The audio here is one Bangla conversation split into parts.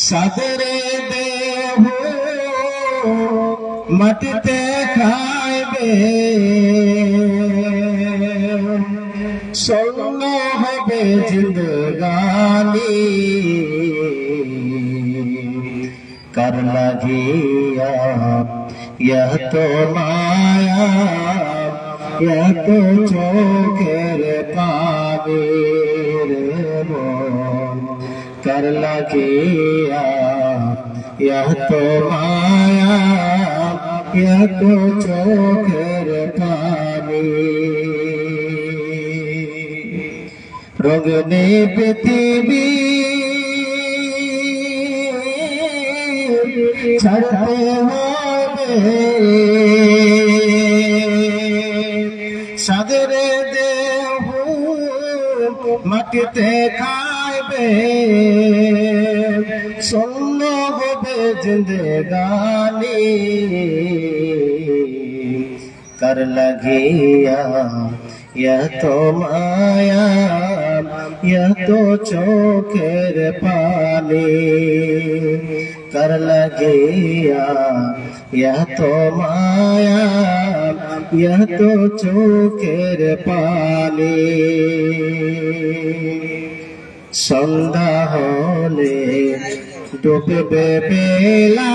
সাদরে দেহ মাটিতে খাইবে, স্বর্ণ হবে জিন্দগানি। কার লাগিয়া ইহ তো মায়া, ইহ তো চোখের পানি রে মন। কার লাগিয়া ইহ তো মায়া, ইহ তো চোখের পানি। রঙিন পৃথিবী ছাড়তে হবে, সাদের দেহ মাটিতে খাইবে, স্বর্ণ হবে জিন্দগানি। কার লাগিয়া ইহ তো মায়া, ইহ তো চোখের পানি। কার লাগিয়া ইহ তো মায়া, ইহ তো চোখের পানি। সন্ধ্যা হলে ডুববে বেলা,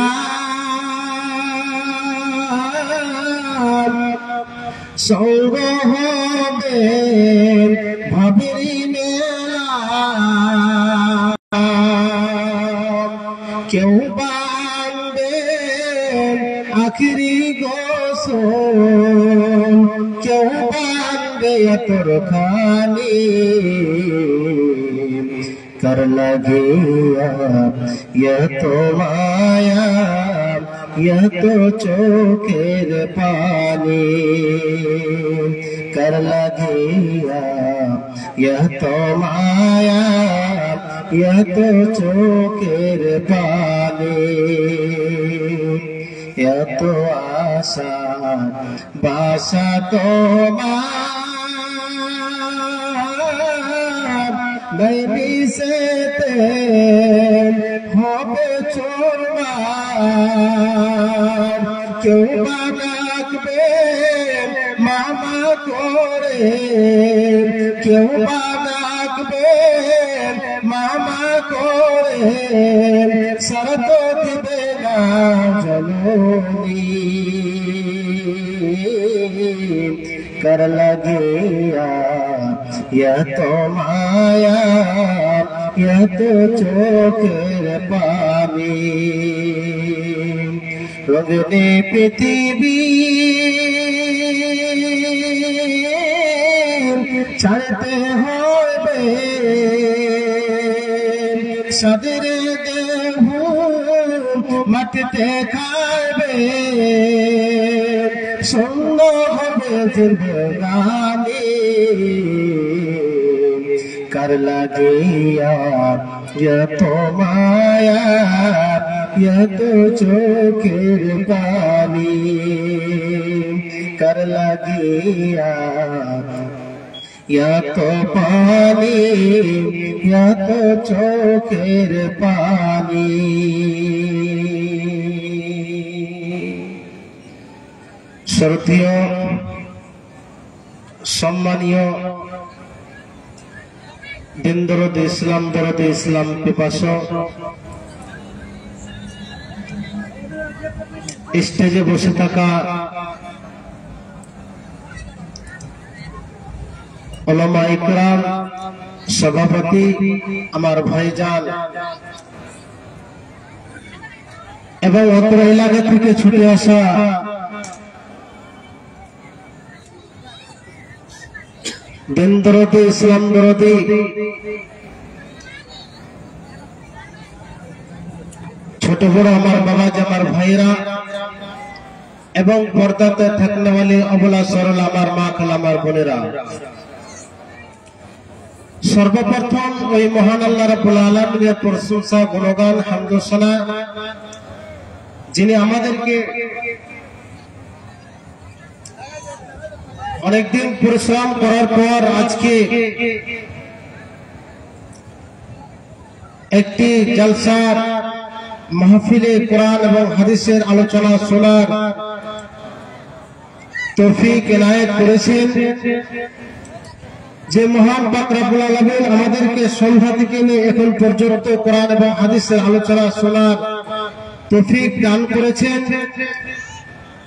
সঙ্গ হবে ভাবিরি মেলা। কেউ বাঁধবে আখিরি গোসল, কেউ বাঁধবে তোর খানি। কার লাগিয়া ইহ তো মায়া, ইহ তো চোখের পানি। কার লাগিয়া ইহ তো মায়া, ইহ তো চোখের পানি। এত আশা বাসা তোমার নাই মিশেতে হবে চোরমার। কেউ বা ডাকবে মামা করে, কেউ বা ডাকবে মামা করে, শরত দিবে না জননী। কার লাগিয়া ইহ তো মায়া, ইহ তো চোখের পানি। রঙিন পৃথিবী ছাড়তে হবে, সাদের দেহ মাটিতে খাইবে, স্বর্ণ হবে জিন্দগানি। কার লাগিয়া ইহ তো মায়া, ইহ তো চোখের পানি। কার লাগিয়া ইহ তো পানি, ইহ তো চোখের পানি। শ্রদ্ধেয় সম্মানীয় দিন দরদে ইসলাম পিপাসক, স্টেজে বসে থাকা উলামা ইকরাম, সভাপতি আমার ভাইজান এবং অত্র এলাকা থেকে ছুটে আসা দিন দরদে ইসলাম দরদে ছোট বড় আমার বাবা আমার ভাইরা এবং পর্দাতে থাকনেওয়ালি অবলা সরল আমার মা খাল আমার বোনেরা, সর্বপ্রথম ওই মহান আল্লাহ রাব্বুল আলামিনের প্রশংসা, গুণগান, হামদ সানা, যিনি আমাদেরকে অনেকদিন পরিশ্রম করার পর আজকে একটি জলসার মাহফিলে কোরআন এবং হাদিসের আলোচনা শোনার তৌফিক এনায়েত করেছেন। যে মহান পাক রব্বুল আলামিন আমাদেরকে সন্ধ্যা থেকে নিয়ে এখন পর্যন্ত কোরআন এবং হাদিসের আলোচনা শোনার তৌফিক দান করেছেন,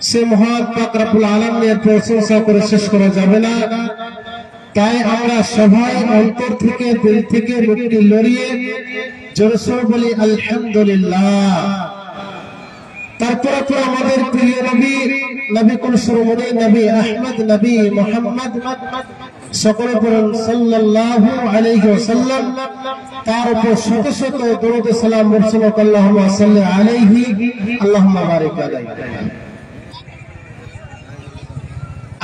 সে মহান পাক রব্বুল আলামিনের প্রশংসা করে শেষ করা যাবে না। তাই আমরা সবাই অন্তর থেকে দিল থেকে মুক্তি লড়িয়ে জোরসোর বলি আলহামদুলিল্লাহ। তারপরে তো আমাদের প্রিয় নবী কুল সরমনি নবী আহমদ নবী মুহাম্মদ সকলে পড়ুন সাল্লাল্লাহু আলাইহি ওয়াসাল্লাম। তার উপর শত শত দরুদ সালাম বর্ষণ আল্লাহুম্মা সাল্লি আলাইহি আল্লাহুম্মা বারিক আলাইহি।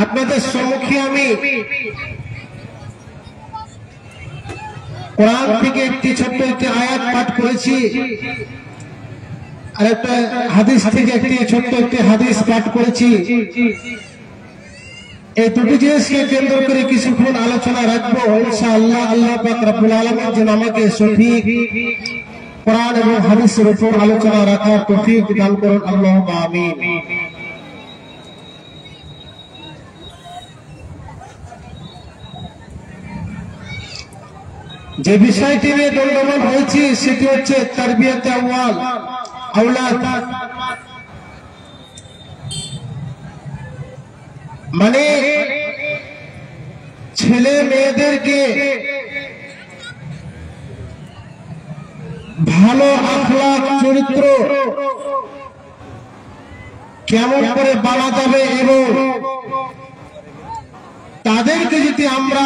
আপনাদের সম্মুখে আমি কোরআন থেকে একটি ছোট্ট একটি আয়াত পাঠ করেছি, আর একটা হাদিস থেকে একটি ছোট্ট একটি হাদিস পাঠ করেছি। এই দুটি জিনিসকে কেন্দ্র করে কিছুক্ষণ আলোচনা রাখবো ইনশাআল্লাহ। আল্লাহ পাক রব্বুল আলামিন যেন আমাকে সঠিক কোরআন এবং হাদিসের উপর আলোচনা রাখার তৌফিক দান করুন, আল্লাহুম্মা আমিন। যে বিষয়টি নিয়ে দণ্ডমান হয়েছি সেটি হচ্ছে তারবিয়াতে আওলাদ, মানে ছেলে মেয়েদেরকে ভালো আখলাক চরিত্র কেমন করে বানা যাবে এবং তাদেরকে যদি আমরা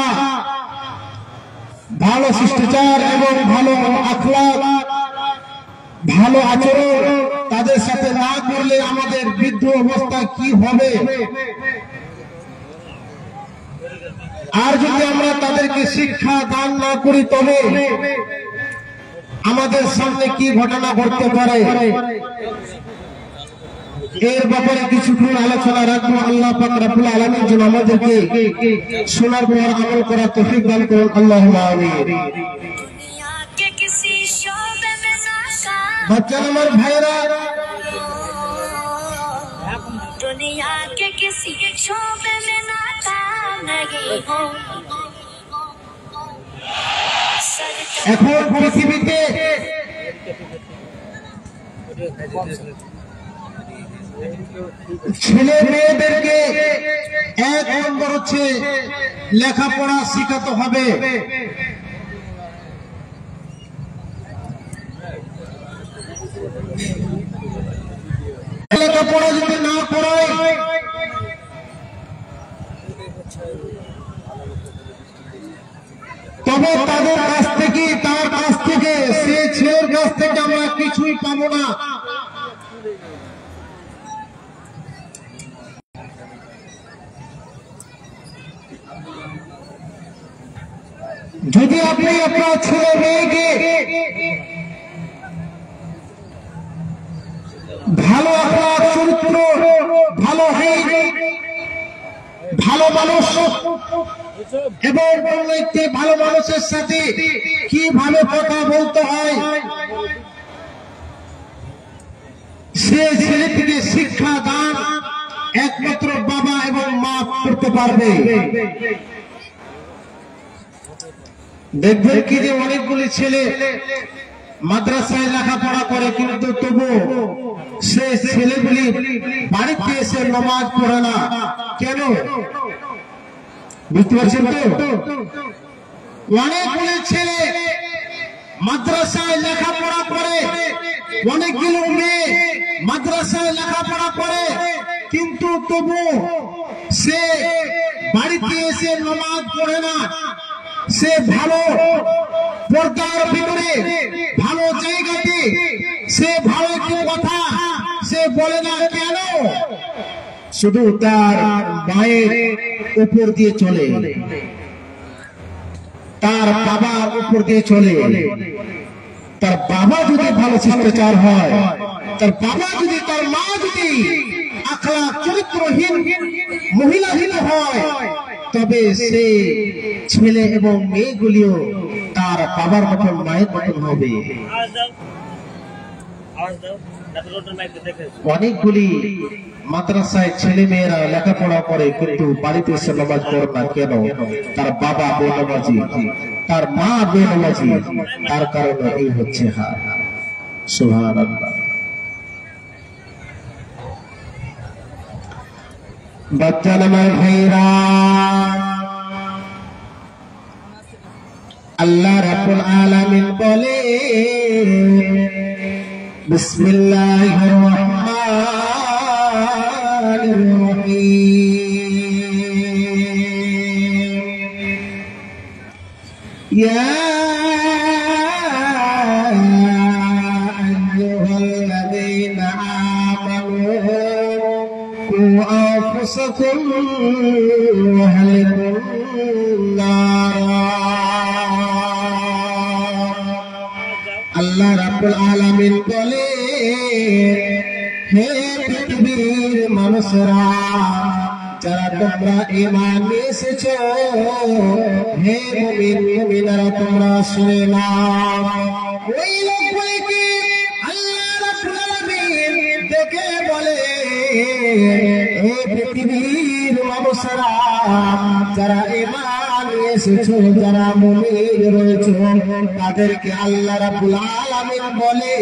ভালো শিষ্টাচার এবং ভালো আখলাক ভালো আচরণ তাদের সাথে না করলে আমাদের বৃদ্ধ অবস্থা কি হবে, আর যদি আমরা তাদেরকে শিক্ষা দান না করি তবে আমাদের সামনে কি ঘটনা ঘটতে পারে, এর ব্যাপারে কিছুক্ষণ আলোচনা রাখবো। আল্লাহ পাক রব্বুল আলামিন যেন আমাদেরকে শোনার পর আমল করার তৌফিক দান করুন, আল্লাহুম্মা আমিন। বাচ্চা আমার ভাইরা, দুনিয়া के किसी शोबे में नाकाम नहीं हो। এখন পৃথিবীতে ছেলে মেয়েদেরকে এক নম্বর হচ্ছে লেখাপড়া শেখাতে হবে। লেখাপড়া যদি না করায় তবে তাদের কাছ থেকে তার কাছ থেকে সে ছেলের কাছ থেকে আমরা কিছুই পাবো না। যদি আপনি আপনার ছেলে মেয়েকে ভালো আখলাক চরিত্র ভালো ভালো মানুষ এবং একটি ভালো মানুষের সাথে কিভাবে কথা বলতে হয় সে ছেলেটিকে শিক্ষা দান একমাত্র বাবা এবং মা করতে পারবে। দেখবেন কি যে অনেকগুলি ছেলে মাদ্রাসায় লেখাপড়া করে কিন্তু তবু সে ছেলেগুলি বাড়িতে এসে নামাজ পড়ে না। কেন বুঝতে পারছেন তো? অনেকগুলি ছেলে মাদ্রাসায় লেখাপড়া করে, অনেকগুলো মেয়ে মাদ্রাসায় লেখাপড়া করে কিন্তু তবু সে বাড়িতে এসে নামাজ পড়ে না। সে ভালো পর্দার ভিতরে ভালো জায়গাতে সে ভালো একটি কথা সে বলে না। কেন? শুধু তার মায়ের উপর দিয়ে চলে, তার বাবার উপর দিয়ে চলে। তার বাবা যদি ভালো শিষ্টাচার হয়, তার বাবা যদি তার মা যদি আখলাক চরিত্রহীন মহিলাহীন হয় তবে সে ছেলে এবং মেয়েগুলিও তার বাবার মতন মায়ের মতন হবে। অনেকগুলি মাদ্রাসায় ছেলে মেয়েরা লেখাপড়া করে কিন্তু বাড়িতে এসে নামাজ পড়ে না কেন? তার বাবা বেনামাজি, তার মা বেনামাজি, তার কারণে এই হচ্ছে হার। সুবহানাল্লাহ। বাচ্চার আমার ভাইরা, আল্লাহ রাব্বুল আলামিন বলে বিসমিল্লাহির রহমানির রহিম। ইয়া আইয়ুহাল্লাযীনা আমানু কু আনফুসাকুম ওয়া আহলিকুম নারা। আল্লাহ রাব্বুল আলামিন বলে, হে পৃথিবীর মানুষরা, যারা তোমরা ঈমান এনেছো, হে মুমিন মুমিনারা তোমরা শুনে নাও। ওই লোকগুলিকে আল্লাহ রাব্বুল আলামিন দেখে বলে, হে পৃথিবীর মানুষরা, যারা ঈমান এসেছো, যারা মুমিন রয়েছে, তাদেরকে আল্লাহ রাব্বুল আলামিন বলে,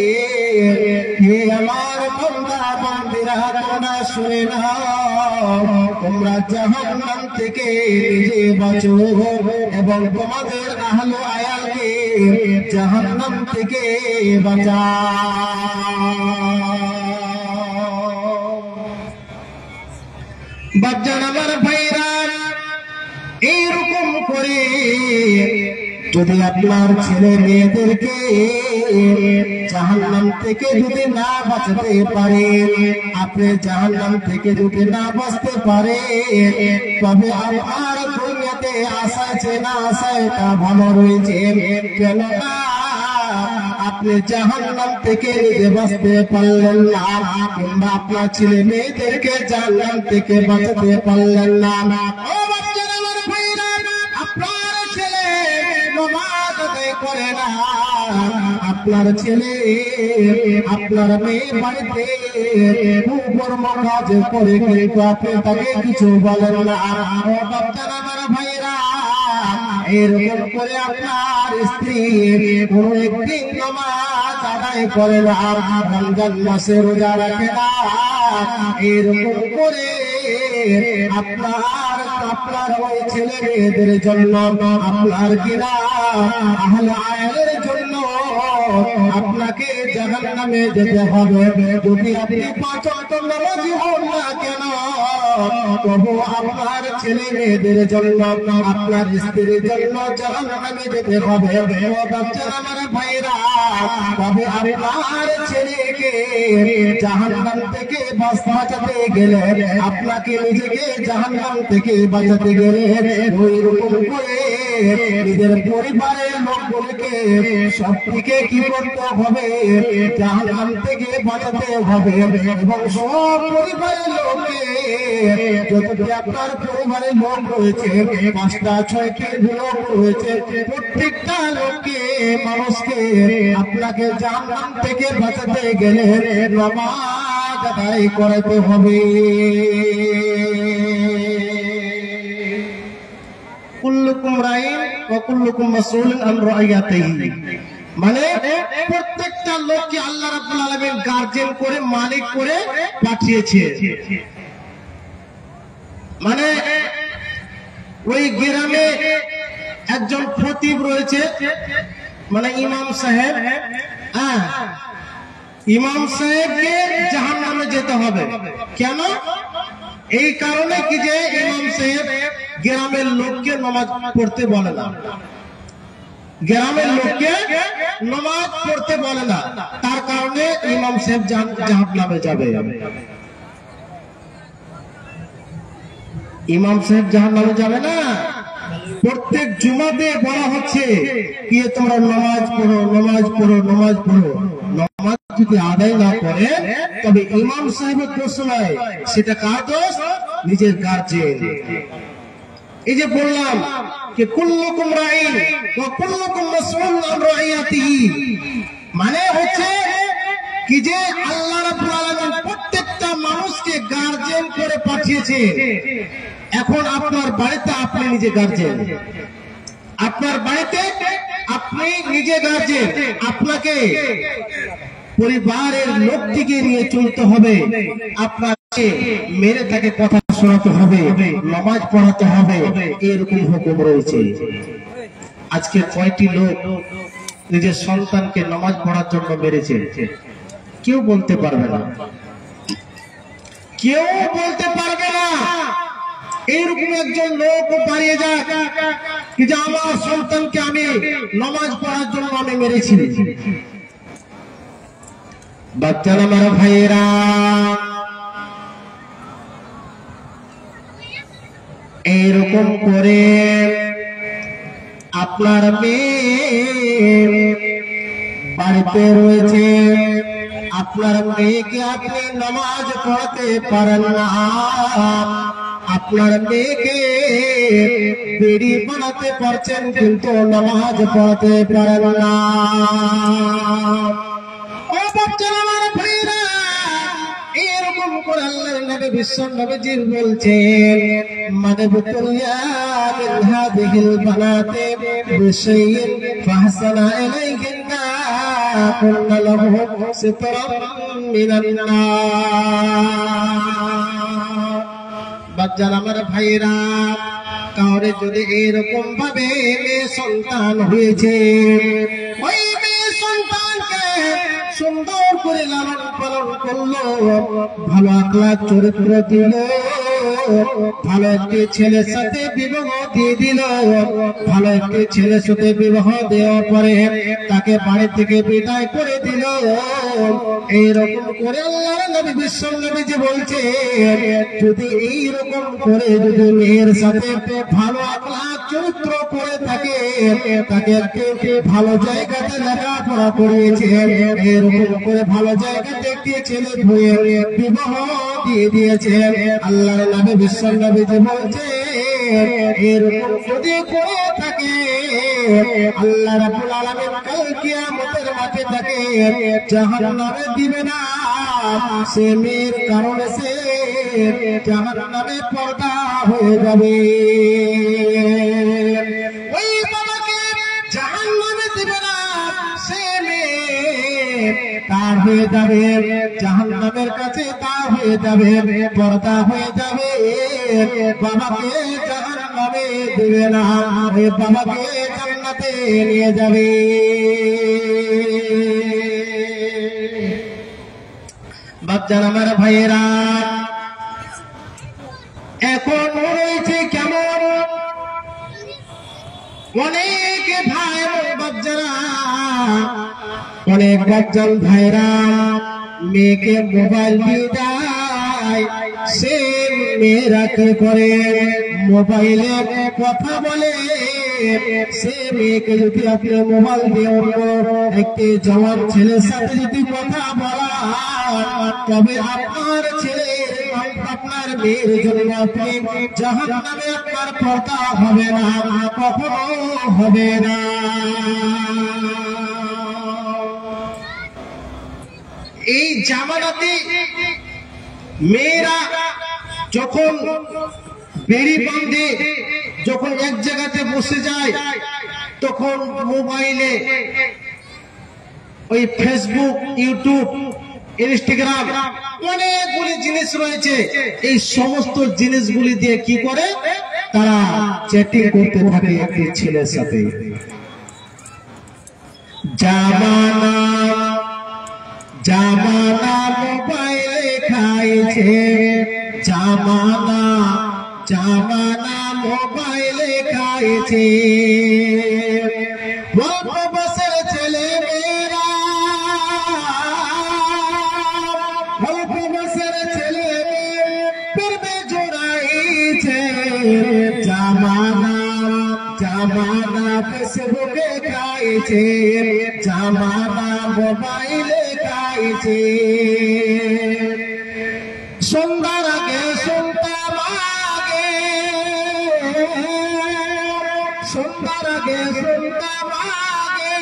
হে আমার বান্দা বান্দীরা তোমরা শুনে নাও, তোমরা জাহান্নাম থেকে নিজে বাঁচো এবং তোমাদের আহলে আয়ালকে জাহান্নাম থেকে বাঁচাও। বাচ্চার আমার ভাইরা, এইরকম করে যদি আপনার ছেলে মেয়েদেরকে জাহান্নাম থেকে যদি না বাঁচাতে পারে, আপনি জাহান্নাম থেকে যদি না বাঁচতে পারে, তবে আমার দুনিয়াতে আশা আছে না আশা এটা ভালো রয়েছে। কেননা আপনি জাহান্নাম থেকে নিজে বাঁচতে পারলেন না, কিংবা আপনার ছেলে মেয়েদেরকে জাহান্নাম থেকে বাঁচাতে পারলেন না। ও বাচ্চারা আমার ভাইরা, আপনার ছেলে নামাজ আদায় করে না, আপনার ছেলে আপনার মেয়ে বাড়িতে কুকর্ম কাজ করে কিন্তু আপনি তাকে কিছু বলেন না। ও বাচ্চারা আমার ভাইরা, এরকম করে আপনার স্ত্রী কোন একদিন নামাজ আদায় করে না, রমজান মাসে রোজা রাখে না, এরকম করে আপনার ওই ছেলে মেয়েদের জন্য, আপনার কিনা আহলে আয়ালের জন্য আপনাকে জাহান্নামে যেতে হবে। যদি আপনি 5 ওয়াক্ত নামাজি হন না কেন, তবু আপনার ছেলে মেয়েদের জন্য, আপনার স্ত্রীর জন্য জাহান্নামে যেতে হবে। ও বাচ্চারা আমার ভাইরা, তবে আপনার ছেলেকে জাহান্নাম থেকে বাঁচাতে গেলে, আপনাকে নিজেকে জাহান্নাম থেকে বাঁচাতে গেলে, ওই রকম করে নিজের পরিবারের লোকগুলোকে সবদিকে কি করতে হবে? জাহান্নাম থেকে বাঁচাতে হবে। এবং সব পরিবারের লোককে, যতটি আপনার পরিবারের লোক রয়েছে, 5টা 6টি লোক রয়েছে, প্রত্যেকটা লোককে, মানুষকে আপনাকে জাহান্নাম থেকে বাঁচাতে গেলে নামাজ আদায় করতে হবে। কুল্লুকুম রাইন ওয়া কুল্লুকুম মাসউলুন আন রাইয়াতিহি। মানে প্রত্যেকটা লোককে আল্লাহ রাব্বুল আলামিন গার্জিয়ান করে, মালিক করে পাঠিয়েছে। মানে ওই গ্রামে একজন খতিব রয়েছে, মানে ইমাম সাহেব। ইমাম সাহেবকে জাহান্নামে যেতে হবে। কেন? এই কারণে কি যে ইমাম সাহেব গ্রামের লোককে নামাজ পড়তে বলে না, গ্রামের লোককে নামাজ পড়তে বলে না, তার কারণে ইমাম সাহেব জাহান্নামে যাবে। ইমাম সাহেব জাহান্নামে যাবে না। প্রত্যেক জুমাতে বলা হচ্ছে কি তোমরা নামাজ পড়ো, নামাজ পড়ো, নামাজ পড়ো। নামাজ যদি আদায় না করে তবে ইমাম সাহেবের দোষ নয়, সেটা কার দোষ? নিজের গার্জেন। এই যে বললাম যে কুল্লুকুম রাঈন ওয়া কুল্লুকুম মাসউলুন আন রাইয়াতিহি, মানে হচ্ছে কি যে আল্লাহ রাব্বুল আলামিন প্রত্যেকটা মানুষকে গার্জেন করে পাঠিয়েছে। এখন আপনার বাড়িতে আপনি নিজে গার্জেন, আপনার বাড়িতে আপনি নিজে গার্জেন, আপনাকে পরিবারের লোকটিকে নিয়ে চলতে হবে, আপনাকে মেরে তাকে কথা শোনাতে হবে, নামাজ পড়াতে হবে, এরকম হুকুম রয়েছে। আজকে কয়টি লোক নিজের সন্তানকে নামাজ পড়ার জন্য মেরেছে? কেউ বলতে পারবে না, কেউ বলতে পারবে না। এরকম একজন লোক দাঁড়িয়ে যাক কি যে আমার সন্তানকে আমি নামাজ পড়ার জন্য আমি মেরেছি। বাচ্চারা, আমার ভাইয়েরা, এইরকম করে আপনার মেয়ে বাড়িতে রয়েছে, আপনার মেয়েকে আপনি নামাজ পড়াতে পারেন না, আপনার মেয়েকে বেড়ি বানাতে পারছেন কিন্তু নামাজ পড়াতে পারেন না। ও বাচ্চারা, আমার ভাইরা, এরকম করে আল্লাহর নবী বিশ্ব নবীজি বলছেন, মানবতুল্লাহ মিন হাদিহিল বানাতে বিশাইইন ফাহসানা ইলাইহিন্না কুল্লা লাহু সিতরাম মিনান নার। বাচ্চারা, আমার ভাইরা, কাউরে যদি এরকম ভাবে মেয়ে সন্তান হয়েছে, ওই মেয়ে সন্তানকে সুন্দর করে লালন পালন করলো, ভালো আখলাক চরিত্র দিল, ভালো একটি ছেলের সাথে বিবাহ দিয়ে দিল, ভালো একটি ছেলের সাথে বিবাহ দেওয়ার পরে তাকে বাড়ি থেকে বিদায় করে দিল। এইরকম করে আল্লাহর নবী বিশ্ব নবীজি বলছে, যদি এইরকম করে যদি মেয়ের সাথে ভালো আখলাক চরিত্র করে থাকে, তাকে একটি ভালো জায়গাতে লেখাপড়া করিয়েছে, এরকম করে ভালো জায়গাতে একটি ছেলে ধুয়ে বিবাহ দিয়ে দিয়েছে, আল্লাহর নবী বিশ্ব নবীজি বলছে, এরকম যদি করে থাকে আল্লাহ রাব্বুল আলামিন কাল কিয়ামতের মাঠে তাকে জাহান্নামে দিবে না। সে মেয়ের কারণে সে জাহান্নামে পর্দা হয়ে যাবে। ওই বাবাকে জাহান্নামে দিবে না, সে মেয়ে তার হয়ে যাবে, জাহান্নামের কাছে তার হয়ে যাবে, পর্দা হয়ে যাবে। বাবাকে জাহান্নামে দিবে না, বাবাকে জান্নাতে নিয়ে যাবে। বাচ্চারা, আমার ভাইয়েরা, এখন রয়েছে কেমন অনেক ভাই এবং বাচ্চারা, অনেক বাচ্চার ভাইরা মেয়েকে মোবাইল দিয়ে দেয়, সে মেয়েরা কি করে মোবাইলে কথা বলে। সে মেয়েকে যদি আপনি মোবাইল দিয়ে অন্য একটি জওয়ান ছেলের সাথে যদি কথা বলা, তবে আপনার ছেলে আপনার মেয়ের জন্য আপনি জাহান্নামে আপনার পর্দা হবে না, কখনো হবে না। এই জামানাতে মেয়েরা যখন বেড়ি বাঁধে, যখন এক জায়গাতে বসে যায়, তখন মোবাইলে ওই ফেসবুক, ইউটিউব, ইনস্টাগ্রাম অনেকগুলি জিনিস রয়েছে। এই সমস্ত জিনিসগুলি দিয়ে কি করে তারা চ্যাটিং করতে থাকে একটি ছেলের সাথে। জামানা জামানা মোবাইলে খাইছে, জামানা জামানা মোবাইলে খাইছে। অল্প বছর ছেলে মেয়েরা, অল্প বছর ছেলে প্রেমে জড়াইছে। জামানা জামানা ফেসবুকে খাইছে, জামানা মোবাইলে খাইছে। খাইছে। সন্ধ্যার আগে শুনতাম আগে, সন্ধ্যার আগে শুনতাম আগে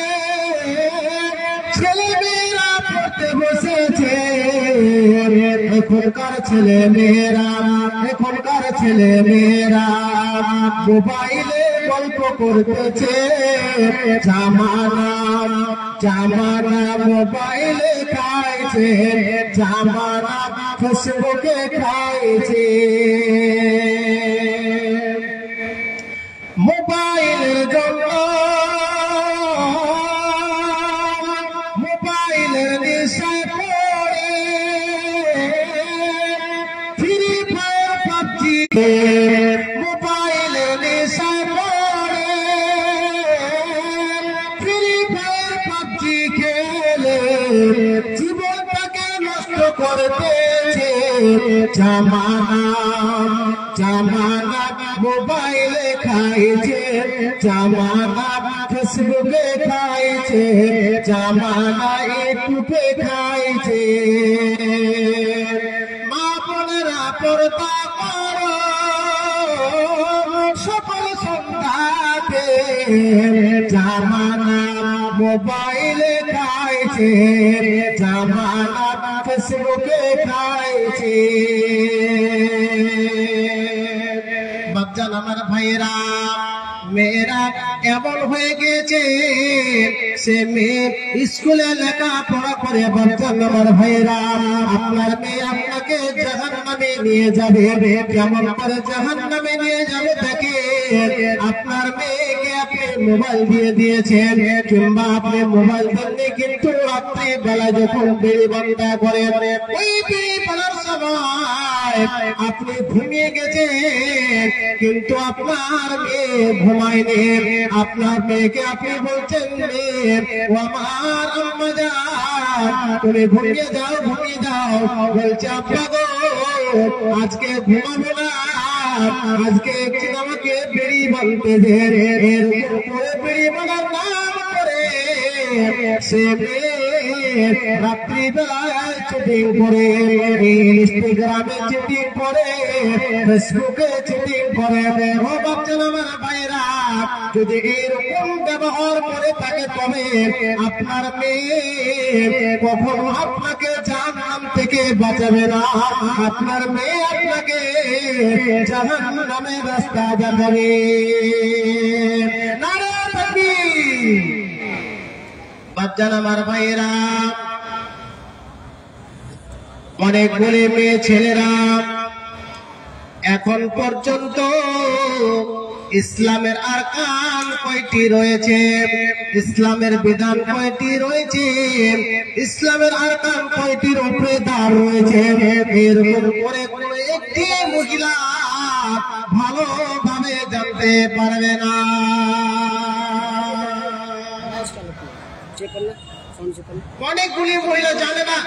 ছেলে মেয়েরা পড়তে বসেছে। এখনকার ছেলে মেয়েরা, এখনকার ছেলে মেয়েরা মোবাইলে গল্প করতেছে। জামানা জামানা মোবাইলে খাইছে, জামানা ফেসবুকে খাইছে। মোবাইলের জন্য, মোবাইলের নেশায় পড়ে ফ্রি ফায়ার পাবজি, মোবাইলের নেশায় পড়ে ফ্রি ফায়ার পাবজি খেলে জীবনটাকে নষ্ট করতেছে। জামানা জামানা মোবাইলে খাইছে, জামানা ফেসবুকে খাইছে, জামানা ইউটিউবে খাইছে। মা বোনেরা পর্দা করো সকল সন্ধ্যাতে, জামানা মোবাইলে খাইছে, জামানা ফেসবুকে খাইছে। বাপজান আমার ভাইয়েরা, মেয়েরা এমন হয়ে গেছে সে মেয়ে স্কুলে লেখাপড়া করে। বাপজান আমার ভাইয়েরা, আপনার মেয়ে আপনাকে জাহান্নামে নিয়ে যাবে। কেমন করে জাহান্নামে নিয়ে যাবে তাকে? আপনার মেয়েকে আপনি মোবাইল দিয়ে দিয়েছেন, কিংবা আপনি মোবাইল দেননি, কিন্তু রাত্রি বেলা যখন বিড়ি বন্ধ করে ওই বিড়ি পড়ার সময় আপনি ঘুমিয়ে গেছেন, কিন্তু আপনার মেয়ে ঘুমায়নি। আপনার মেয়েকে আপনি বলছেন, ও আমার আম্মা জান তুমি ঘুমিয়ে যাও, ঘুমিয়ে যাও। বলছে, আব্বা গো আজকে ঘুমাবো না, আজকে আমাকে বিড়ি বানতে দে। এরপরে বিড়ি বানার নাম করে সে রাত্রিবেলায় চিটিং করে, ইনস্টাগ্রামে চিটিং করে, ফেসবুকে চিটিং করে। ও বাচ্চা আমার ভাইরা, যদি এরকম ব্যবহার করে থাকে তবে আপনার মেয়ে কখনো আপনাকে জাহান্নাম থেকে বাঁচাবে না। আপনার মেয়ে আপনাকে জাহান্নামের রাস্তা দেখাবে। নারে তাকবীর। বাচ্চান আমার ভাইয়েরা, অনেকগুলি মেয়ে ছেলেরা এখন পর্যন্ত ইসলামের আরকান কয়টি রয়েছে, ইসলামের বিধান কয়টি রয়েছে, ইসলামের আরকান কয়টির উপরে দাঁড় রয়েছে, এরকম করে কোনো একটি মহিলা ভালোভাবে জানতে পারবে না। অনেকগুলি মহিলা জানে না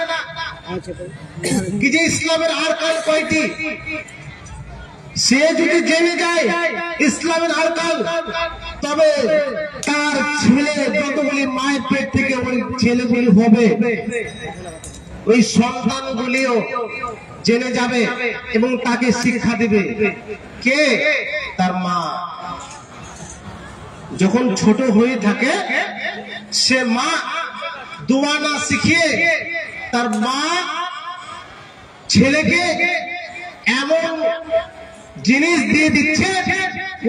কি যে ইসলামের আরকান কয়টি। সে যদি জেনে যায় ইসলামের আরকান, তবে তার ছেলে যতগুলি মায়ের পেট থেকে ওই ছেলেগুলি হবে, ওই সন্তানগুলিও জেনে যাবে এবং তাকে শিক্ষা দিবে। কে? তার মা। যখন ছোট হয়ে থাকে সে মা দোয়া না শিখিয়ে তার মা ছেলেকে এমন জিনিস দিয়ে দিচ্ছে,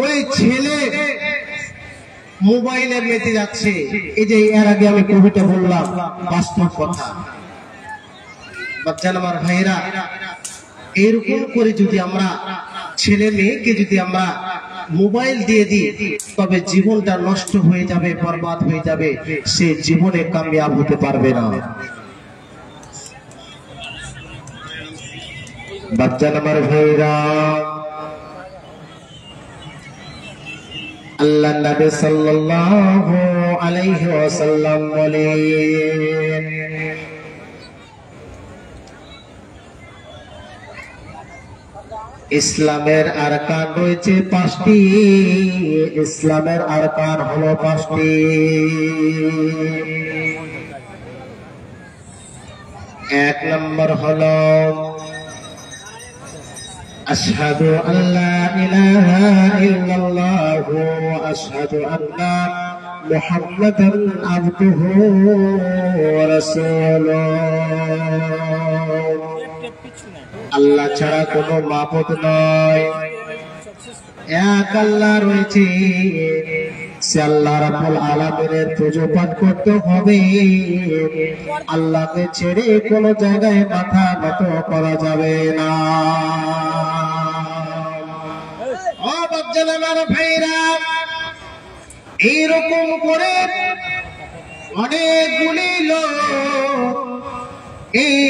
ওই ছেলে মোবাইলে মেতে যাচ্ছে। এই যে এর আগে আমি কবিতা বললাম, বাস্তব কথা। বাচ্চান আমার ভাইরা, এরকম করে যদি আমরা ছেলে মেয়েকে যদি আমরা মোবাইল দিয়ে দিই, তবে জীবনটা নষ্ট হয়ে যাবে, বরবাদ হয়ে যাবে, সে জীবনে কামিয়াব হতে পারবে না। বাচ্চান আমার ভাইরা, আল্লাহ নবী সাল্লাল্লাহু আলাইহি ওয়াসাল্লাম বলেন, ইসলামের আরকান রয়েছে 5টি। ইসলামের আরকান হলো 5টি। এক নম্বর হলো আশহাদু আল্লা ইলাহা ইল্লাল্লাহু ওয়া আশহাদু আন্না মুহাম্মাদান আবদুহু ওয়া রাসূলুহু। আল্লাহ ছাড়া কোনো মাবুদ নয়, এক আল্লাহ রয়েছে, সে আল্লাহ রাব্বুল আলামিনের পুজো পাঠ করতে হবে। আল্লাহকে ছেড়ে কোনো জায়গায় মাথা নত করা যাবে না। ও বাচ্চারা আমার ভাইরা, এইরকম করে অনেকগুলি লোক এই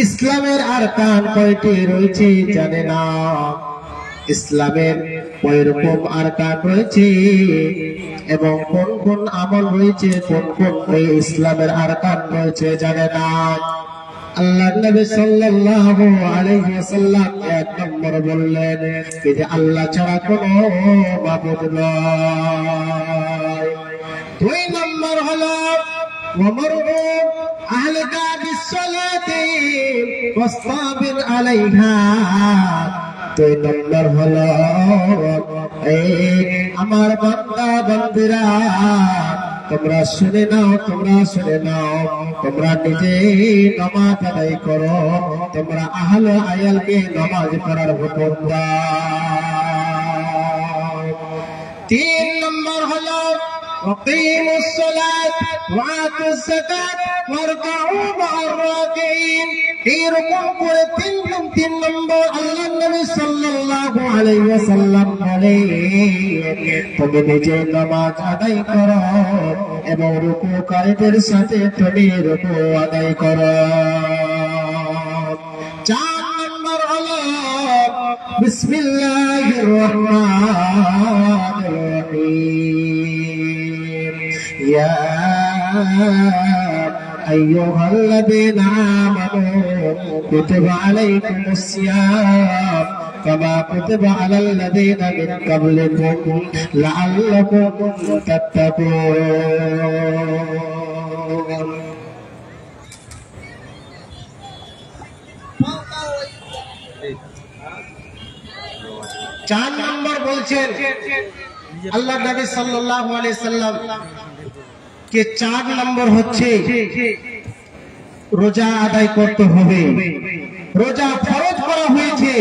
ইসলামের আরকান কয়টি রয়েছে জানে না। ইসলামের কয়রকম আরকান রয়েছে এবং কোন কোন আমল রয়েছে, কোন কোন এই ইসলামের আরকান রয়েছে জানে না। আল্লাহর নবী সাল্লাল্লাহু আলাইহি ওয়াসাল্লাম এক নম্বর বললেন যে আল্লাহ ছাড়া কোনো মাবুদ নয়। দুই নম্বর হলো ওয়ামরু আহলাকা বিসসালাতি ওয়াসতাবির আলাইহা। দুই নম্বর হলো আমার বান্দা বান্দিরা, তোমরা শুনে নাও, তোমরা শুনে নাও, তোমরা নিজে নামাজ আদায় করো, তোমরা আহলে আয়ালকে নামাজ পড়ার হুকুম দাও। তিন নম্বর হলো وقيموا الصلاة وآتوا الزكاة واركعوا مع الراكعين। এরকম করে তিন নম্বর আল্লাহ নবী সাল্লাল্লাহু আলাইহি ওয়াসাল্লাম বলে তুমি নিজে নামাজ আদায় করো এবং রুকুকারীদের সাথে তুমি রুকু আদায় করো। চার নম্বর হলো বিসমিল্লাহির রহমানির রহিম। ইয়া أيها الذين آمنوا كتب عليكم الصيام كما كتب على الذين من قبلكم لعلكم تتقون। চার নম্বর বলছেন আল্লাহ নবী সাল্লাল্লাহু আলাইহি সাল্লাম কে চার নম্বর হচ্ছে রোজা আদায় করতে হবে। রোজা ফরজ করা হয়েছে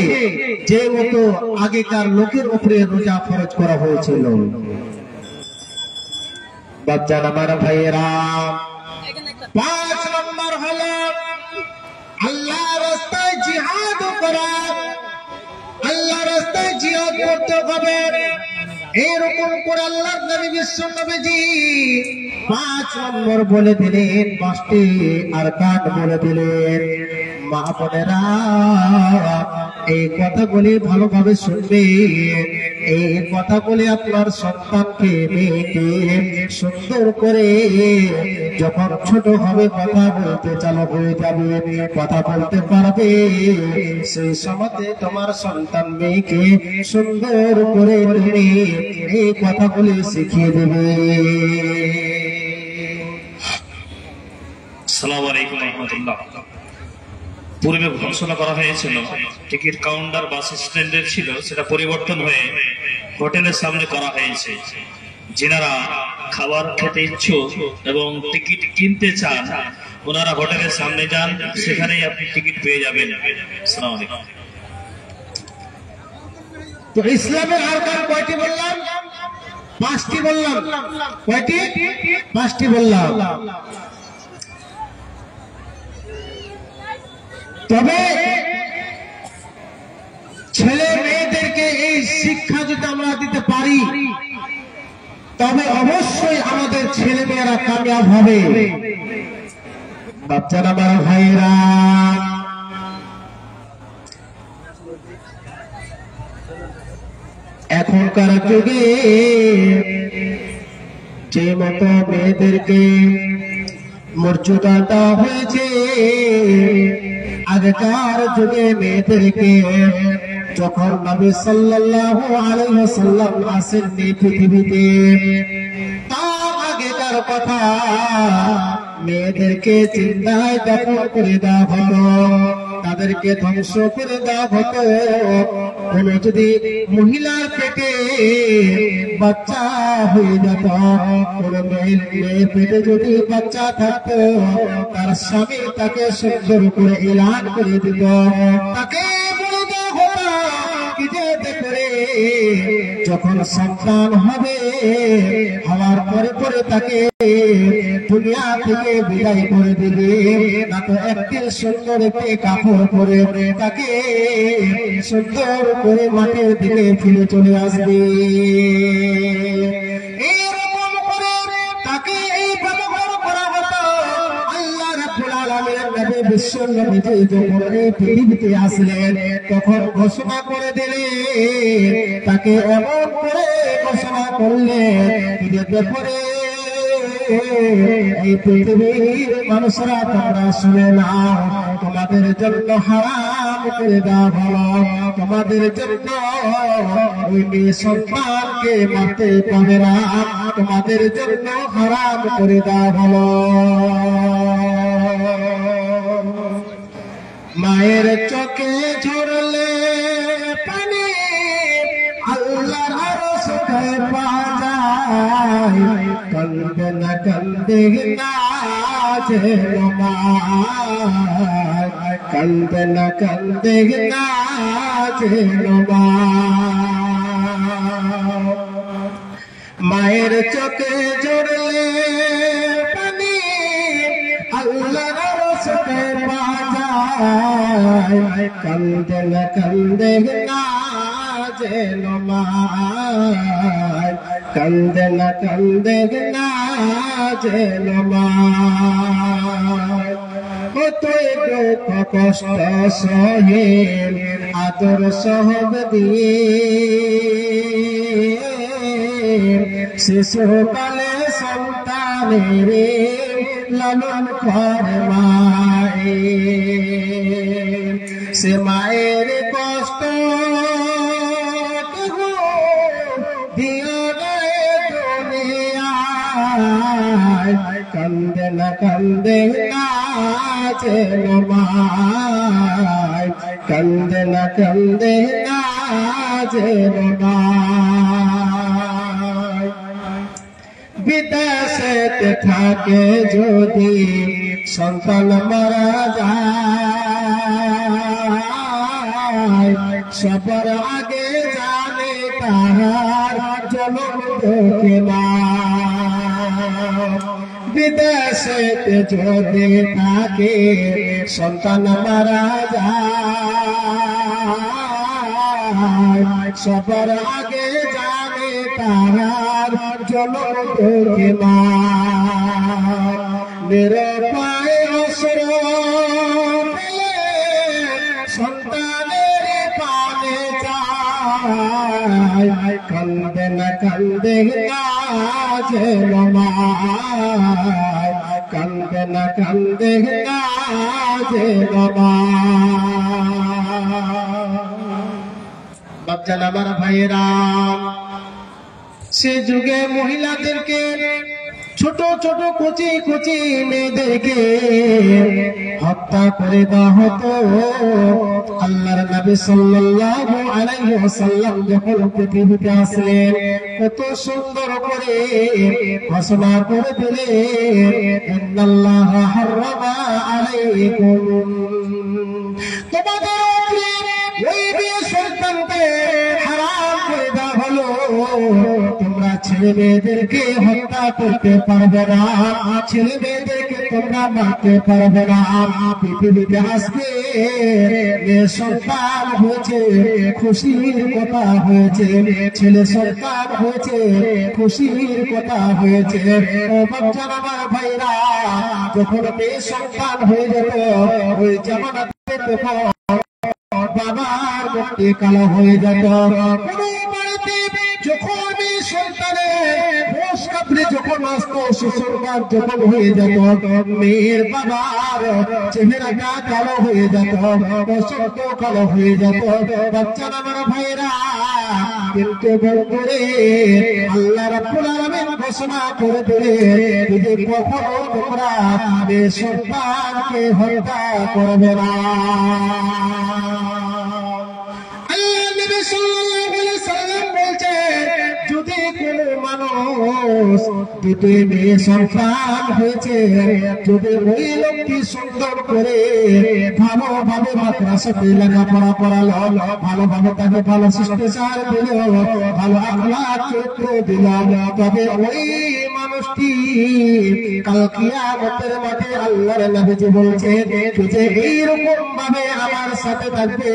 যে মতো আগেকার লোকের উপরে রোজা ফরজ করা হয়েছিল। বাচ্চারা আমার ভাইয়েরা, পাঁচ নম্বর হলো আল্লাহ রাস্তায় জিহাদ করা। আল্লাহ রাস্তায় জিহাদ করতে হবে। এরকম করে আল্লাহর নবী বিশ্ব নবীজি পাঁচ নম্বর বলে দিলেন, পাঁচটি আরকান বলে দিলেন। মা বোনেরা, এই কথাগুলি ভালোভাবে শুনবে। এই কথাগুলি আপনার সন্তানকে, মেয়েকে সুন্দর করে যখন ছোট হবে, কথা বলতে চালু হয়ে যাবে, কথা বলতে পারবে, সেই সময় তোমার সন্তান মেয়েকে সুন্দর করে তুমি এই কথাগুলি শিখিয়ে দেবে। আসসালামু আলাইকুম ওয়া রাহমাতুল্লাহ। পূর্বে ঘোষণা করা হয়েছিল টিকিট কাউন্টার বাস স্ট্যান্ডের ছিল, সেটা পরিবর্তন হয়ে হোটেলের সামনে করা হয়েছে। যিনারা খাবার খেতে ইচ্ছুক এবং টিকিট কিনতে চান ওনারা হোটেলের সামনে যান, সেখানেই আপনি টিকিট পেয়ে যাবেন। আসসালামু আলাইকুম। তো ইসলামের আরকান কয়টি বললাম? পাঁচটি বললাম। কয়টি? পাঁচটি বললাম। তবে ছেলে মেয়েদেরকে এই শিক্ষা যদি আমরা দিতে পারি, তবে অবশ্যই আমাদের ছেলে মেয়েরা কামিয়াব হবে। বাচ্চারা আমার ভাইরা, এখনকার যুগে যে মতো মেয়েদেরকে মর্যাদা দেওয়া হয়েছে, আগেকার যুগে মেয়েদেরকে যখন নবী সাল্লাল্লাহু আলাইহি ওয়াসাল্লাম আসেননি পৃথিবীতে, তার আগেকার কথা মেয়েদেরকে চিন্তায় দখল করে দেওয়া হতো, তাদেরকে ধ্বংস করে দেওয়া হতো। কোন যদি মহিলার পেটে বাচ্চা হয়ে যেত, কোন মেয়ের পেটে যদি বাচ্চা থাকতো, তার স্বামী তাকে সুন্দর করে এলান করে দিত, তাকে বলে দেওয়া হতো কি যাতে করে যখন সন্তান হবে, হওয়ার পরে পরে তাকে দুনিয়া থেকে বিদায় করে দিবে, না তো একটি সুন্দর একটি কাপড় পরে তাকে সুন্দর করে মাঠের দিকে ফিরে চলে আসবে। এরকম করে তাকে এই ব্যবহার করা হতো। আল্লাহ রাব্বুল আলামিনের নবী বিশ্ব নবী যখন এই পৃথিবীতে আসলেন, তখন ঘোষণা করে দিলেন, তাকে এমন করে ঘোষণা করলেন যে ব্যাপারে এই পৃথিবীর মানুষরা তোমরা শুনে নাও, তোমাদের জন্য হারাম করে দেওয়া হলো, তোমাদের জন্য ওই মেয়ে সন্তানকে মারতে পাবে না, তোমাদের জন্য হারাম করে দেওয়া হলো। মায়ের চোখে ঝরলে পানি আল্লাহর আরশ পাওয়া যায়, কান্দে না কান্দে না যেন মা, কান্দে না কান্দে না যেন মা। মায়ের চোখে ঝরলে পানি আল্লাহর আরশ পাওয়া যায়, কান্দে না যেন মা, কান্দে না যেন মা। কতই দুঃখ কষ্ট সহে আদর সহব দিয়ে শিশুকালে সন্তানের লালন করে মায়ে, সে মায়ের কষ্ট দিও না দুনিয়ায়, কান্দে না যেন মা, কান্দে না যেন মা। বিদেশে থাকে যদি সন্তান মারা যায়, সবার আগে জানে তাহার জনম তোকে মা। বিদেশে যদি থাকে সন্তান মারা যায়, সবার আগে জানে তাহার জনম তোকে মা। নিরপায় অসর সন্তানের পানে যায়, কান্দে না যেন মা, কান্দে না যেন মা। বাপজান আমার ভাইয়েরা, সে যুগে মহিলাদেরকে ছোট ছোট কচি কচি মেয়েদেরকে হত্যা করে দেওয়া হতো। আল্লাহর নবী সাল্লাল্লাহু আলাইহি ওয়াসাল্লাম যখন পৃথিবীতে আসলেন, কত সুন্দর করে ঘোষণা করে দিলেন, ইন্নাল্লাহা হারামা আলাইকুম, তোমাদের ওই বিয়ে সন্তানকে হারাম করে দেওয়া হলো, তোমরা ছেলে মেয়েদেরকে হত্যা করতে পারবে না, ছেলে মেয়েদেরকে তোমরা মারতে পারবে না। পৃথিবীতে আজকে মেয়ে সন্তান হয়েছে খুশির কথা হয়েছে, ছেলে সন্তান হয়েছে খুশির কথা হয়েছে। ও বাচ্চা আমার ভাইরা, যখন মেয়ে সন্তান হয়ে যেত ওই জামানাতে তখন বাবার মুখটি কালো হয়ে যেত। যখন যখন আসতো শ্বশুরবাদ যখন হয়ে যেত, মেয়ের বাবার চেহারাটা কালো হয়ে যেত, বসন্ত কালো হয়ে যেত। বাচ্চারা আমার ভাইরা, কিন্তু বন্ধুরে আল্লাহ রাব্বুল আলামিন ঘোষণা করে দিলেন, কখনো তোমরা সন্তানকে হত্যা করবে না। আল্লাহ নবী সাল্লাল্লাহু আলাইহি সাল্লাম বলছেন, যদি কোনো মানুষ দুটি মেয়ে সন্তান হয়েছে, যদি ওই লোকটি সুন্দর করে ভালোভাবে মাদ্রাসাতে লেখাপড়া করালো, ভালোভাবে তাকে ভালো শিষ্টাচার দিল, ভালো আখলাক চরিত্র দিল, তবে ওই মানুষটি কাল কিয়ামতের মাঠে আল্লাহর নবীজি বলছেন যে এইরকম ভাবে আমার সাথে থাকবে,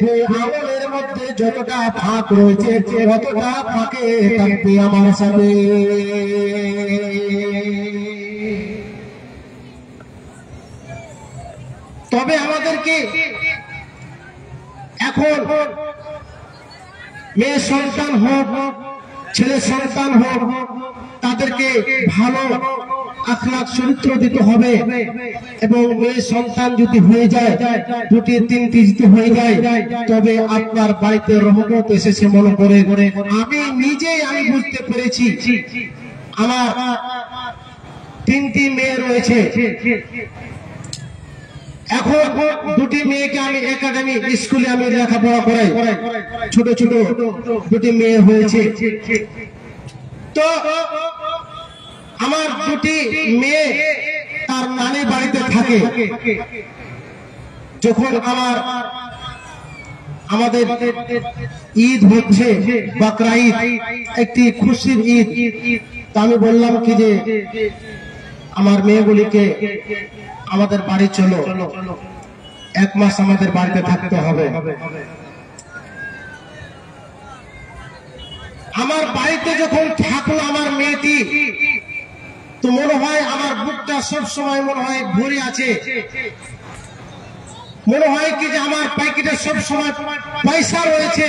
তুই আমলের মধ্যে যতটা ফাঁক রয়েছে ততটা ফাঁকে থাকবে আমার সাথে। তবে আমাদেরকে এখন মেয়ে সন্তান হোক ছেলে সন্তান হোক, তাদেরকে ভালো আখলাক চরিত্র দিতে হবে। এবং মেয়ে সন্তান যদি হয়ে যায়, দুটি তিনটি যদি হয়ে যায়, তবে আপনার বাড়িতে রহমত এসেছে মনে করে। আমি বুঝতে পেরেছি, আমার তিনটি মেয়ে রয়েছে, এখন দুটি মেয়েকে আমি একাডেমি স্কুলে আমি লেখাপড়া করাই, ছোট ছোট দুটি মেয়ে হয়েছে। তো আমার দুটি মেয়ে তার নানি বাড়িতে থাকে। যখন আমাদের ঈদ হচ্ছে, বকরা ঈদ, একটি খুশির ঈদ, তা আমি বললাম কি যে আমার মেয়েগুলিকে আমাদের বাড়ি চলো, এক মাস আমাদের বাড়িতে থাকতে হবে। আমার বাড়িতে যখন থাকলো আমার মেয়েটি, তো মনে হয় আমার বুকটা সব সময় মনে হয় ভরে আছে, মনে হয় কি যে আমার পাইকিটা সব সময় পয়সা রয়েছে।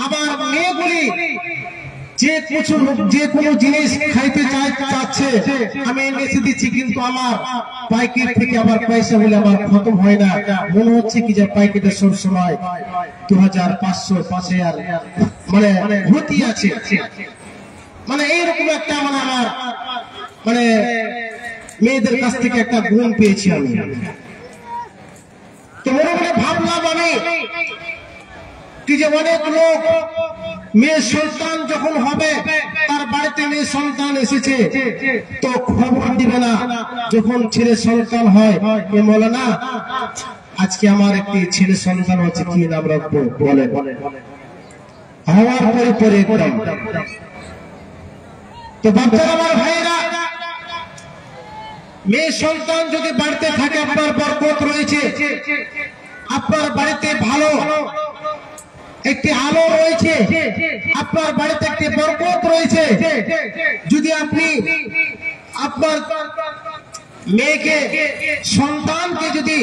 আমার মেয়েগুলি যে কোনো জিনিস খাইতে চাচ্ছে, আমি এনে দিচ্ছি, কিন্তু আমার পাইকির থেকে আবার পয়সা বলে আমার খতম হয় না। মনে হচ্ছে কি যে পাইকিটা সব সময় 2500 5000 মানে ভর্তি আছে। মানে এইরকম একটা আমার মেয়েদের কাছ থেকে একটা গুণ পেয়েছি আমি। তো মনে মনে ভাবলাম আমি কি যে অনেক লোক মেয়ে সন্তান যখন হবে, তার বাড়িতে মেয়ে সন্তান এসেছে তো খবর দিবে না। যখন ছেলে সন্তান হয়, এ বলে না আজকে আমার একটি ছেলে সন্তান হচ্ছে, কি নাম রাখবো বলে, হওয়ার পরে একদম। তো বাচ্চারা আমার ভাইয়েরা, মেয়ে সন্তান যদি বাড়িতে থাকে, আপনার বরকত রয়েছে, আপনার বাড়িতে ভালো একটি আলো রয়েছে, আপনার বাড়িতে একটি বরকত রয়েছে। যদি আপনি আপনার মেয়েকে সন্তানকে যদি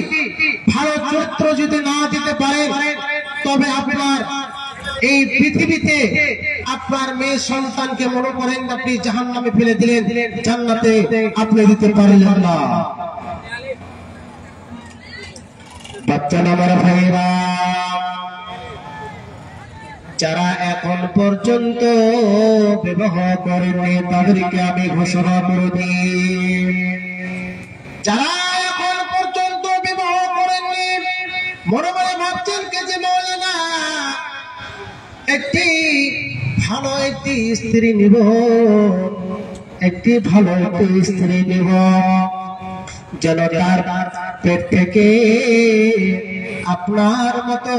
ভালো চরিত্র যদি না দিতে পারেন, তবে আপনার এই পৃথিবীতে আপনার মেয়ে সন্তানকে মনে করেন আপনি জাহান্নামে ফেলে দিলেন, জান্নাতে আপনি দিতে পারলেন না। বাচ্চা আমার ভাইরা, যারা এখন পর্যন্ত বিবাহ করেনি তাদেরকে আমি ঘোষণা করে দিই, যারা এখন পর্যন্ত বিবাহ করেননি, মনে মনে ভাবছেন কে যে মৌলানা একটি ভালো একটি স্ত্রী নিব, একটি ভালো একটি স্ত্রী নিব, যেন তার পেট থেকে আপনার মতো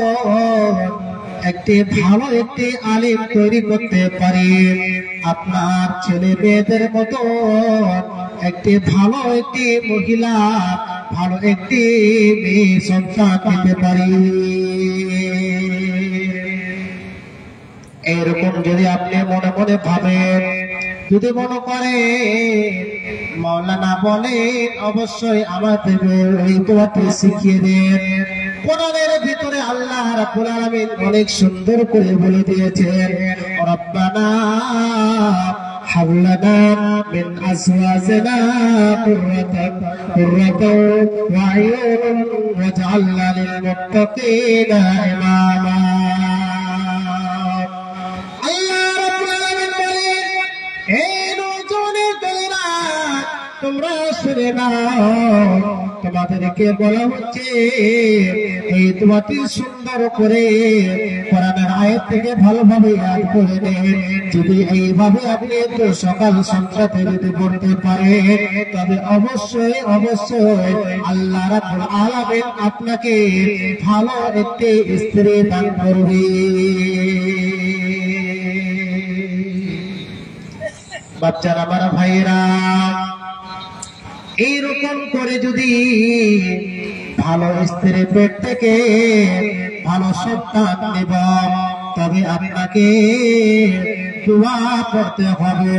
একটি ভালো একটি আলিম তৈরি করতে পারি, আপনার ছেলে মেয়েদের মতো একটি ভালো একটি মহিলা, ভালো একটি মেয়ে সন্তান দিতে পারি। এরকম যদি আপনি মনে মনে ভাবেন, যদি মনে করে মাওলানা বলেন, অবশ্যই আমাদের এই দোয়াটি শিখিয়ে দেন। কোরআনের ভিতরে আল্লাহ রাব্বুল আলামিন অনেক সুন্দর করে বলে দিয়েছেন, রব্বানা হাব লানা মিন আজওয়াজিনা কুররাতান ওয়া আয়ুন ওয়াজআলনা লিল মুত্তাকিনা ইমামা। আল্লাহ রাব্বুল আলামিন বলেন, হে নওজওয়ানের দলেরা, তোমরা শুনে নাও, তোমাদেরকে বলা হচ্ছে এই দোয়াটি সুন্দর করে কোরআনের আয়াত থেকে ভালোভাবে ইয়াদ করে নেন। যদি এইভাবে আপনি তো সকাল সন্ধ্যাতে যদি পড়তে পারে, তবে অবশ্যই অবশ্যই আল্লাহ রাব্বুল আলামিন আপনাকে ভালো একটি স্ত্রী দান করবে। বাচ্চারা, আমার ভাইয়েরা, এইরকম করে যদি ভালো স্ত্রী পেট থেকে ভালো সন্তান নেব, তবে আপনাকে দোয়া করতে হবে।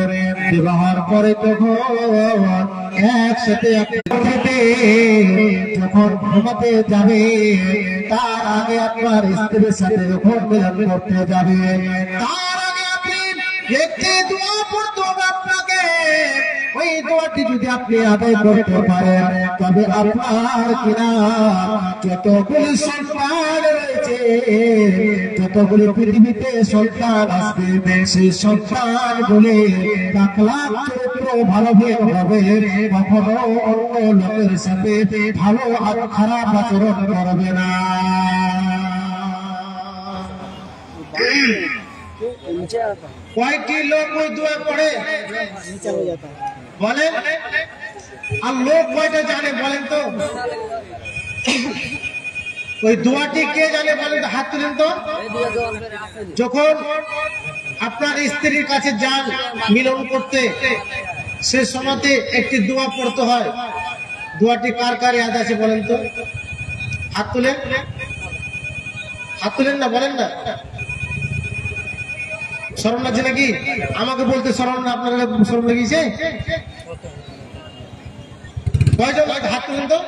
বিবাহের পরে তখন একসাথে যখন ঘুমাতে যাবে, তার আগে আপনার স্ত্রীর সাথে যখন মিলন করতে যাবে, তার আগে আপনি একটি দোয়া পড়তে হবে আপনাকে। ওই দোয়াটি যদি আপনি আদায় করতে পারেন, তবে আপনার কিনা যতগুলি সন্তান রয়েছে, যতগুলি পৃথিবীতে সন্তান আসবে, সেই সন্তান গুলি লাখ লাখ চরিত্র ভালো হবে, কখনো অন্য লোকের সাথে ভালো আর খারাপ আচরণ করবে না। কয়েকটি লোক ওই দোয়া পড়ে বলেন, আর লোক কয়টা জানে বলেন তো? ওই দোয়াটি কে জানে বলেন তো? হাত তুলেন তো। যখন আপনার স্ত্রীর কাছে যান মিলন করতে, সে সময়তে একটি দোয়া পড়তে হয়। দোয়াটি কার কার ইয়াদ আছে বলেন তো? হাত তুলেন, হাত তুলেন না, বলেন না। শরম লাগছে নাকি? আমাকে বলতে শরম না, আপনারা শরম লেগেছে? কয়জন হাত তুলেন তো?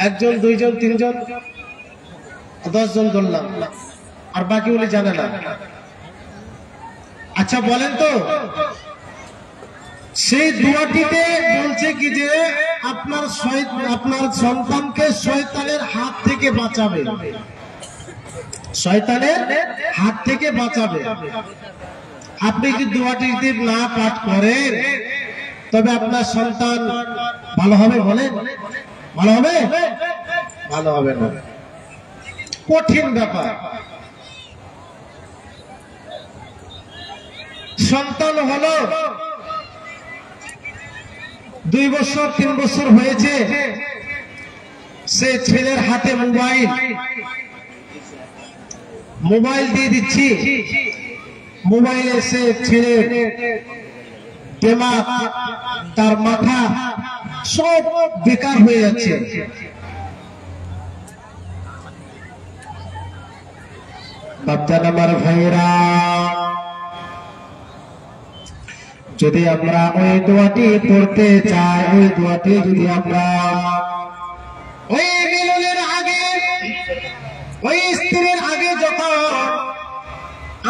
একজন, দুইজন, তিনজন, 10 জন ধরলাম, আর বাকি বলে জানে না। আচ্ছা বলেন তো, সেই দোয়াটিতে বলছে কি যে আপনার সন্তানকে শয়তানের হাত থেকে বাঁচাবে, শয়তানের হাত থেকে বাঁচাবে। আপনি যদি দোয়াটি যদি না পাঠ করেন, তবে আপনার সন্তান ভালো হবে? বলেন, ভালো হবে? ভালো হবে না। কঠিন ব্যাপার। সন্তান হলো 2 বছর 3 বছর হয়েছে, সে ছেলের হাতে মোবাইল দিয়ে দিচ্ছি, মোবাইলে সে ছেলের দিমাগ, তার মাথা সব বেকার হয়ে যাচ্ছে। বাচ্চা আমার ভাইয়েরা, যদি আমরা ওই দোয়াটি পড়তে চাই, ওই দোয়াটি যদি আমরা ওই মিলনের আগে, ওই স্ত্রীর আগে যখন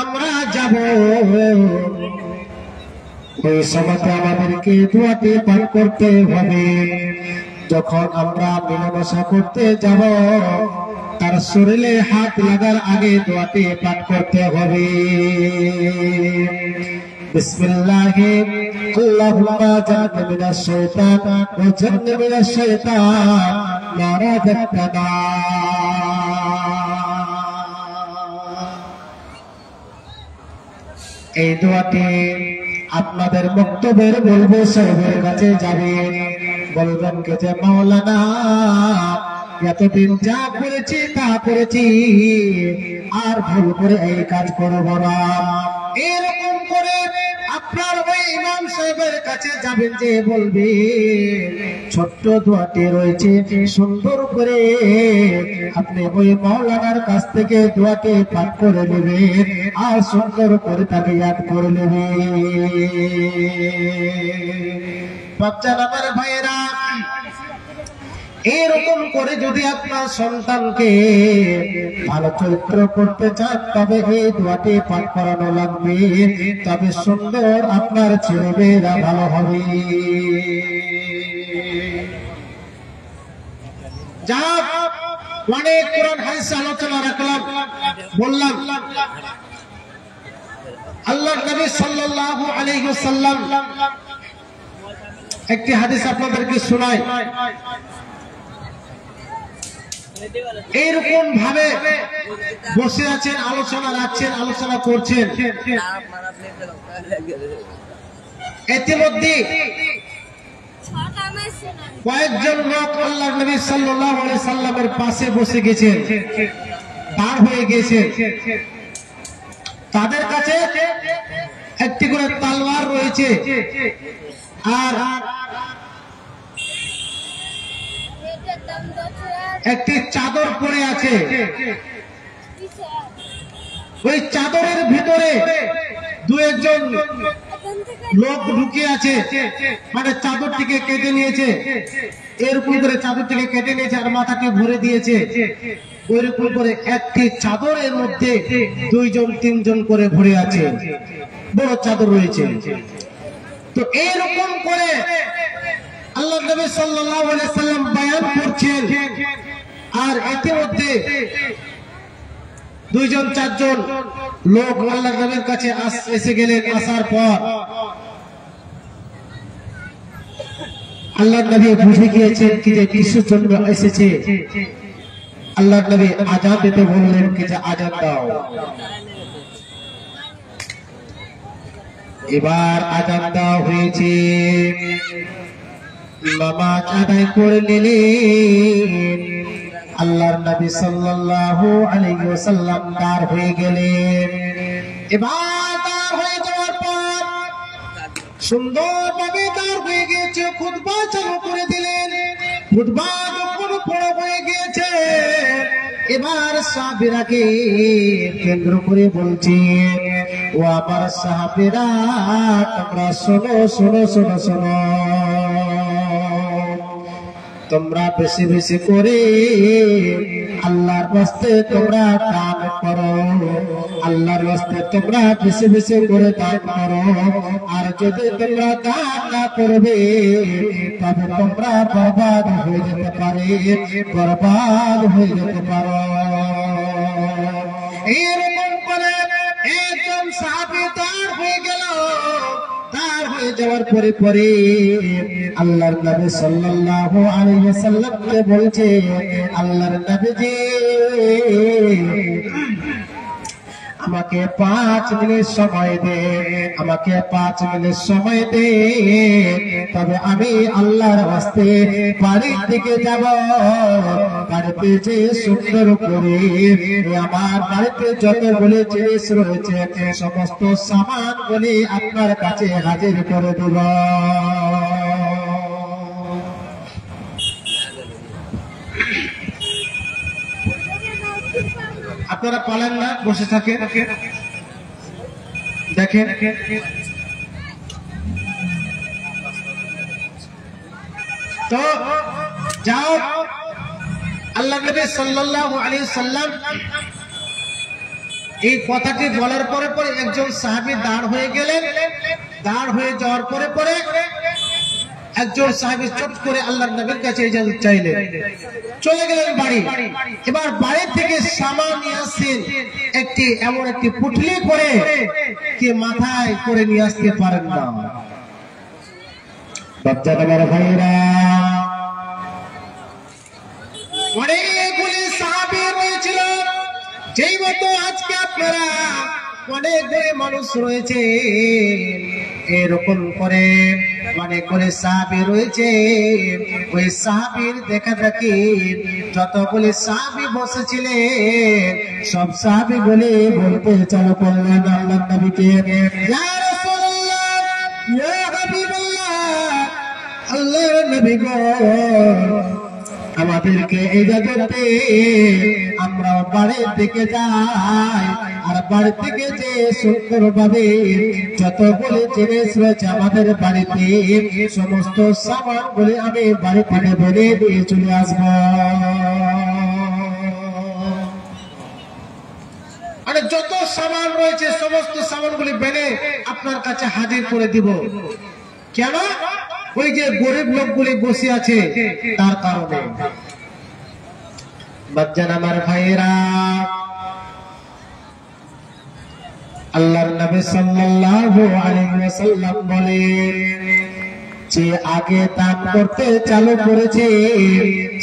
আমরা যাব, ওই সময়তে আমাদেরকে দোয়াটি পাঠ করতে হবে। যখন আমরা মিলামেশা করতে যাব, তার শরীরে হাত লাগার আগে দোয়াটি পাঠ করতে হবে। বিসমিল্লাহি আল্লাহুম্মা জান্নিবনা মিনাশ শাইতান ওয়া জান্নিবনা মিনাশ শাইতান মা রাযাকতানা। এই দোয়াটি আপনাদের বক্তব্যের বলবো, সাহেবের কাছে যাবেন, বলবেন কে যে মাওলানা এতদিন যা করেছি তা করেছি, আর ভুল করে এই কাজ করবো না। এরকম করে আপনার ওই ইমাম সাহেবের কাছে যাবেন, যে বলবে ছোট্ট দোয়াটি রয়েছে, সুন্দর করে আপনি ওই মাওলানার কাছ থেকে দোয়াটি পাঠ করে নেবেন, আর সুন্দর করে তাকে ইয়াদ করে নেবেন। বাচ্চারা, আমার ভাইয়েরা, এরকম করে যদি আপনার সন্তানকে ভালো চরিত্র করতে চান, তবে এই দোয়াটি পাঠ করানো লাগবে, তবে সুন্দর আপনার ছেলে মেয়েরা ভালো হবে। যা অনেক কোরআন হাদিস আলোচনা রাখলাম, বললাম, আল্লাহ নবী সাল্লাল্লাহু আলাইহি ওয়াসাল্লাম একটি হাদিস আপনাদেরকে শোনাই। এইরকম ভাবে বসে আছেন, আলোচনা রাখছেন, আলোচনা করছেন। ইতিমধ্যে কয়েকজন লোক আল্লাহ নবী সাল্লাল্লাহু আলাইহি সাল্লামের পাশে বসে গেছেন, পার হয়ে গেছে। তাদের কাছে একটি করে তলোয়ার রয়েছে আর একটি চাদর পড়ে আছে। ওই চাদরের ভিতরে দু একজন লোক ঢুকে আছে, মানে চাদরটিকে কেটে নিয়েছে, এরকম করে চাদরটিকে কেটে নিয়েছে আর মাথাকে ভরে দিয়েছে। ওইরকম করে একটি চাদরের মধ্যে দুইজন তিনজন করে ভরে আছে, বড় চাদর রয়েছে। তো এইরকম করে আল্লাহ নবী সাল্লাল্লাহু আলাইহি সাল্লাম বয়ান করছেন। আর ইতিমধ্যে দুইজন চারজন লোক আল্লাহ নবীর কাছে এসে গেলেন। আসার পর আল্লাহ নবী বুঝে গিয়েছেন কি যে কিসের জন্য এসেছে। আল্লাহ নবী আযান দিতে বললেন কি যে আযান দাও। এবার আযান দেওয়া হয়েছে, নামাজ আদায় করে নিলেন। আল্লাহর নবী সাল্লাল্লাহু আলাইহি ওয়াসাল্লাম দাঁড় হয়ে গেলেন। এবার দাঁড় হয়ে যাওয়ার পর সুন্দরভাবে দাঁড় হয়ে গিয়েছে, খুতবা চালু করে দিলেন। খুতবা যখন পড়া হয়ে গিয়েছে, এবার সাহাবীরাকে কেন্দ্র করে বলছেন, ও আমার সাহাবীরা, তোমরা শোনো শোনো শোনো শোনো, তোমরা বেশি বেশি করে আল্লাহর রাস্তে তোমরা দান করো। আল্লাহর রাস্তে তোমরা বেশি বেশি করে দান করো। আর যদি তোমরা দান না করবে তবে তোমরা বরবাদ হয়ে যেতে পারে, বরবাদ হয়ে যেতে পারো। এইরকম করে একজন সাহাবী দাঁড় হয়ে গেল। দাঁড় হয়ে যাওয়ার পরে পরে আল্লাহর নবী সাল্লাল্লাহু আলাইহি ওয়াসাল্লামকে বলছে, আল্লাহর নবীজি আমাকে 5 মিনিট সময় দে, আমাকে 5 মিনিট সময় দে, তবে আমি আল্লাহর রাস্তে বাড়ির দিকে যাব। বাড়িতে যে সুন্দর করে আমার বাড়িতে যতগুলি জিনিস রয়েছে সমস্ত সামানগুলি আপনার কাছে হাজির করে দেব। আপনারা পালেন না, বসে থাকে দেখেন। তো যাও, আল্লাহ নবী সাল্লাল্লাহু আলাইহি সাল্লাম এই কথাটি বলার পরে পরে একজন সাহাবী দাঁড় হয়ে গেলেন। দাঁড় হয়ে যাওয়ার পরে পরে একজন সাহাবী চট করে আল্লাহর নবীর কাছে ইজাজত চাইলেন, চলে গেলেন বাড়ি। এবার বাড়ি থেকে সামান নিয়ে আসছেন, এমন একটি পুটলি করে কে মাথায় করে নিয়ে আসতে পারেন না। বাচ্চারা আমার ভাইরা, অনেকগুলি সাহাবী রয়েছিল, যেই মতো আজকে আপনারা অনেকগুলি মানুষ রয়েছে, এরকম করে অনেক করে সাহাবী রয়েছে। ওই সাহাবীর দেখা দেখি যতগুলি সাহাবী বসেছিলেন সব সাহাবী বলে বলতে চালু করলেন আল্লাহর নবীকে, ইয়া রাসূলুল্লাহ, ইয়া হাবিবাল্লাহ, আল্লাহর নবী গো, আমাদেরকে ইজাজত দে, আমরা বাড়ির দিকে যাই। আর বাড়ি থেকে যে সুন্দর ভাবে যতগুলি জিনিস রয়েছে আমাদের বাড়িতে সমস্ত সামান বলে আমি বাড়ি থেকে বেরিয়ে দিয়ে চলে আসব। মানে যত সামান রয়েছে সমস্ত সামানগুলি বেনে আপনার কাছে হাজির করে দিব। কেন? ওই যে গরিব লোকগুলি বসে আছে তার কারণে। বাচ্চান আমার ভাইয়েরা, আল্লাহর নবী সাল্লাল্লাহু আলাইহি ওয়াসাল্লাম বলেন, যে আগে দান করতে চালু করেছে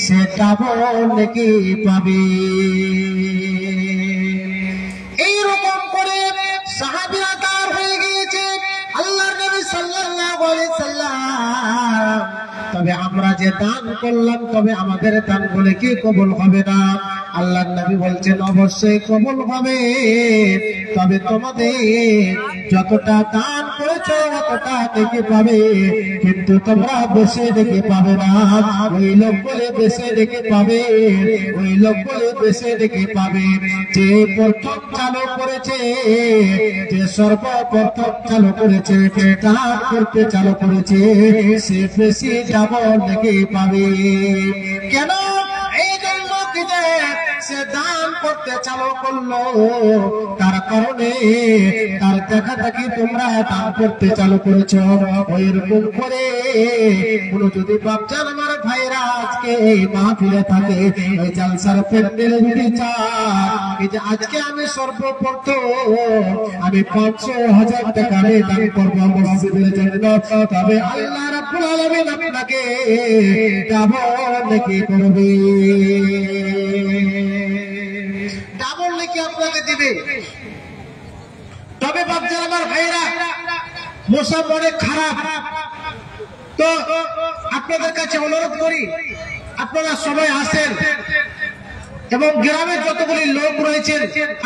সে ডাবল নেকি পাবে। এইরকম করে সাহাবীরা দাঁড় হয়ে গিয়েছে আল্লাহর নবী সাল্লাল্লাহু আলাইহি সাল্লাম। তবে আমরা যে দান করলাম, তবে আমাদের দান বলে কি কবুল হবে না? আল্লাহর নবী বলছেন অবশ্যই কবুল হবে, তবে তোমাদের যতটা দান করেছো ততটা দেখে পাবে, কিন্তু তোমরা বেশি দেখে পাবে না। ওই লোক বলে বেশি দেখে পাবে, ওই লোক বলে বেশি দেখে পাবে যে প্রথম চালু করেছে, যে সর্বপ্রথম চালু করেছে, দান করতে চালু করেছে, সে বেশি ডাবল দেখে পাবে। কেন? এই জন্য কি যে সে দান করতে চালু করলো, তার কারণে তার দেখা দেখি তোমরা দান করতে চালু করেছো। ওইরকম করে কোনো যদি বাপচান আমার ভাইরা আজকে এই মাহফিলে থাকে, এই জালসার প্যান্ডেলে যদি চায় যে আজকে আমি সর্বপ্রথম আমি 500,000 টাকা দান করবো মসজিদের জন্য, তবে আল্লাহ রাব্বুল আলামিন আপনাকে ডাবল নেকি করবে, ডাবল নেকি আপনাকে দিবে। তবে বাপজান আমার ভাইরা, মৌসুম অনেক খারাপ, তো আপনাদের কাছে অনুরোধ করি আপনারা সবাই আসেন এবং গ্রামের যতগুলি লোক রয়েছেন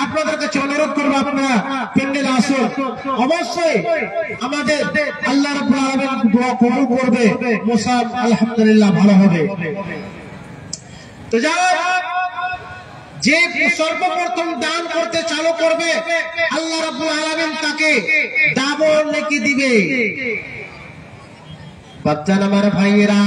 আপনাদের কাছে অনুরোধ করবো আপনারা প্যান্ডেলে আসুন। অবশ্যই আমাদের আল্লাহ রাব্বুল আলামিন দোয়া কবুল করবে, মৌসুম আলহামদুলিল্লাহ ভালো হবে। তো যাও, যে সর্বপ্রথম দান করতে চালু করবে আল্লাহ রাব্বুল আলামিন তাকে ডাবল নেকি দিবে। বাচ্চান আমার ভাইয়েরা,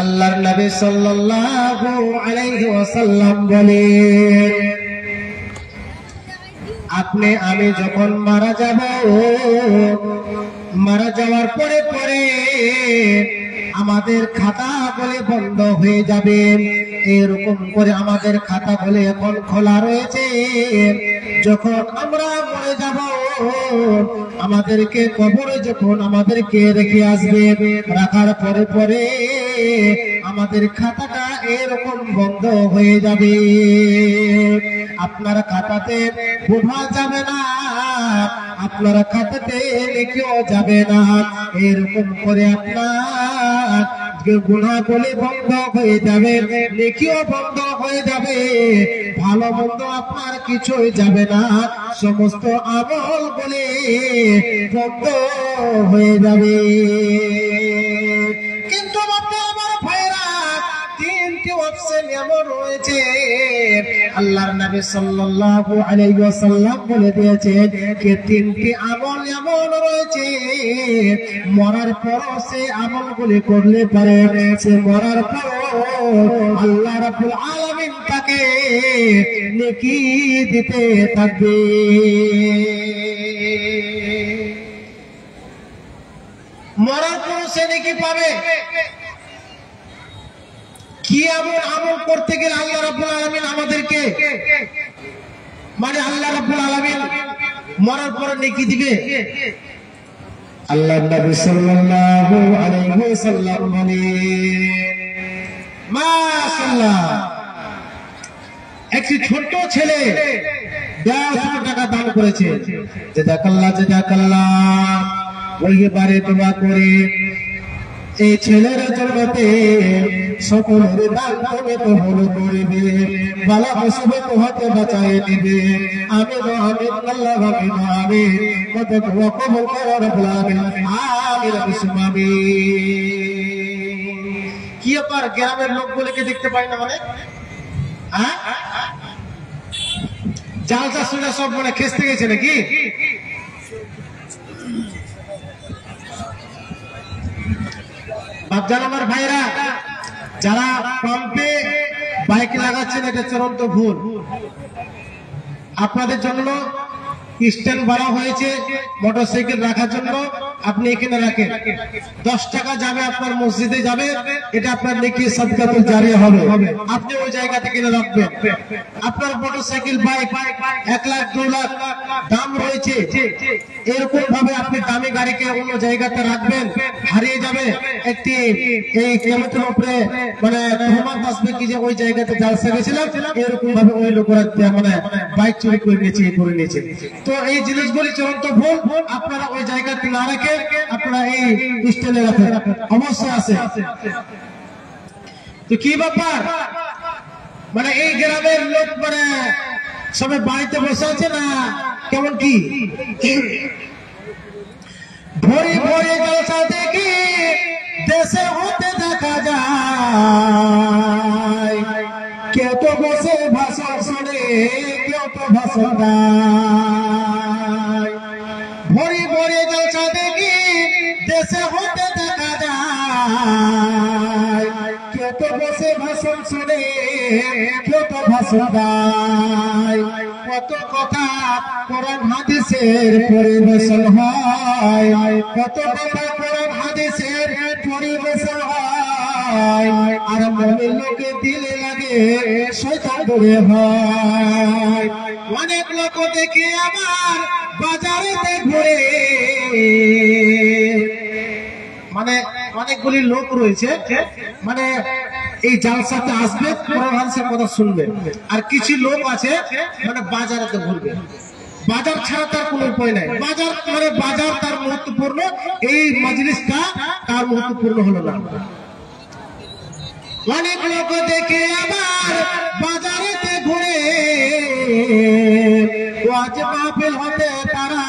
আল্লাহর নবী সাল্লাল্লাহু আলাইহি ওয়াসাল্লাম বলেন, আপনি আমি যখন মারা যাব, মারা যাওয়ার পরে পরে আমাদের খাতা বলে বন্ধ হয়ে যাবে। এরকম করে আমাদের খাতা বলে এখন খোলা রয়েছে। যখন আমরা মরে যাব, আমাদেরকে কবরে যখন আমাদেরকে রেখে আসবে, রাখার পরে পরে আমাদের খাতাটা এরকম বন্ধ হয়ে যাবে। আপনার খাতাতে বোঝা যাবে না, আপনার খাতাতে লিখেও যাবে না। এরকম করে আপনার গুনাহ বলে বন্ধ হয়ে যাবে, লিখিও বন্ধ হয়ে যাবে, ভালো মন্দ আপনার কিছুই যাবে না, সমস্ত আমল বলে বন্ধ হয়ে যাবে। কিন্তু আমার ভাইরা, তিনটি অপশন এমন রয়েছে আল্লাহর নবী সাল্লাল্লাহু আলাইহি ওয়াসাল্লাম বলে দিয়েছেন যে তিনটি আমল এমন রয়েছে মরার পর সে আমলগুলি করলে পারে, সে মরার পর আল্লাহ রাব্বুল আলামিন তাকে নেকি দিতে থাকবে। মরার পর সে নেকি পাবে। কি এমন আমল করতে গেলে আল্লাহ রাব্বুল আলামিন আমাদেরকে, মানে আল্লাহ রাব্বুল আলামিন মরার পর নেকি দিবে? আল্লাহর নবী সাল্লাল্লাহু আলাইহি ওয়াসাল্লাম বলেন, মাশাআল্লাহ, একটি ছোট ছেলে 150 টাকা দান করেছে। জাযাকাল্লাহ জাযাকাল্লাহ। ওইবারে দোয়া করে এই ছেলের জন্যতে সকলের দান তুমি কবুল করবে, ভালো মুসিবত হতে বাঁচায় নিবে। আমিন আমিন আল্লাহ আমিন আমিন। কত দোয়া কবুল করো রব্বুল আলামিন। আমিন আমিন। কি ব্যাপার, গ্রামের লোকগুলোকে দেখতে পাই না মানে? হ্যাঁ, জালসা শুনে সব মানে খেসতে গেছে নাকি? বাপজান আমার ভাইরা, যারা পাম্পে বাইক লাগাচ্ছেন এটা চূড়ান্ত ভুল। আপনাদের জন্য স্ট্যান্ড বাড়া হয়েছে মোটরসাইকেল রাখার জন্য, আপনি এখানে রাখেন, 10 টাকা যাবে আপনার মসজিদে যাবে, এটা আপনার নেকি সাদকাতুল জারিয়া হবে। আপনি ওই জায়গা থেকে রাখবেন। আপনার মোটরসাইকেল, বাইক 1 লাখ 2 লাখ দাম রয়েছে, এরকম ভাবে আপনি দামি গাড়িকে অন্য জায়গাতে রাখবেন, হারিয়ে যাবে, একটি এই কিয়ামতের উপরে মানে রহমত আসবে কি যে ওই জায়গাতে জালসা গেছিলাম, এরকম ভাবে ওই লোকেরা মানে বাইক চুরি করে নিয়েছে, করে নিয়েছে। তো এই জিনিসগুলি চূড়ান্ত ভুল। আপনারা ওই জায়গাতে না রেখে আপনারা এই স্টেলে রাখেন, অবশ্যই আছে। তো কি ব্যাপার, মানে এই গ্রামের লোক মানে সবাই বাড়িতে বসে আছে না কেমন কি? ভরে ভরে জলসা দেখি দেশে হতে দেখা যায়, কেউ তো বসে ভাষণ শোনে, কেউ তো ভাষণ দেয়। ভরে ভরে জলসা দেখি দেশে হতে দেখা যায়, কেউ তো বসে ভাষণ শোনে, কেউ তো ভাষণ দেয়। কত কথা কোরআন হাদিসের পরিবেশন হয়, কত কথা কোরআন হাদিসের পরিবেশন হয়, আর মুমিন লোকে দিলে লাগে শয়তান দূরে হয়। অনেক লোক দেখে আমার বাজারেতে ঘুরে, মানে অনেকগুলি লোক রয়েছে মানে এই জালসাতে আসবে, কোরআন হাদিসের কথা শুনবে, আর কিছু লোক আছে মানে বাজারেতে ঘুরবে। বাজার ছাড়া তার কোনো উপায় নাই। বাজার মানে বাজার তার মহত্বপূর্ণ, এই মজলিসটা তার মহত্বপূর্ণ হলো না। অনেক লোক দেখে আবার বাজারেতে ঘুরে, ওয়াজ মাহফিল হতে তারা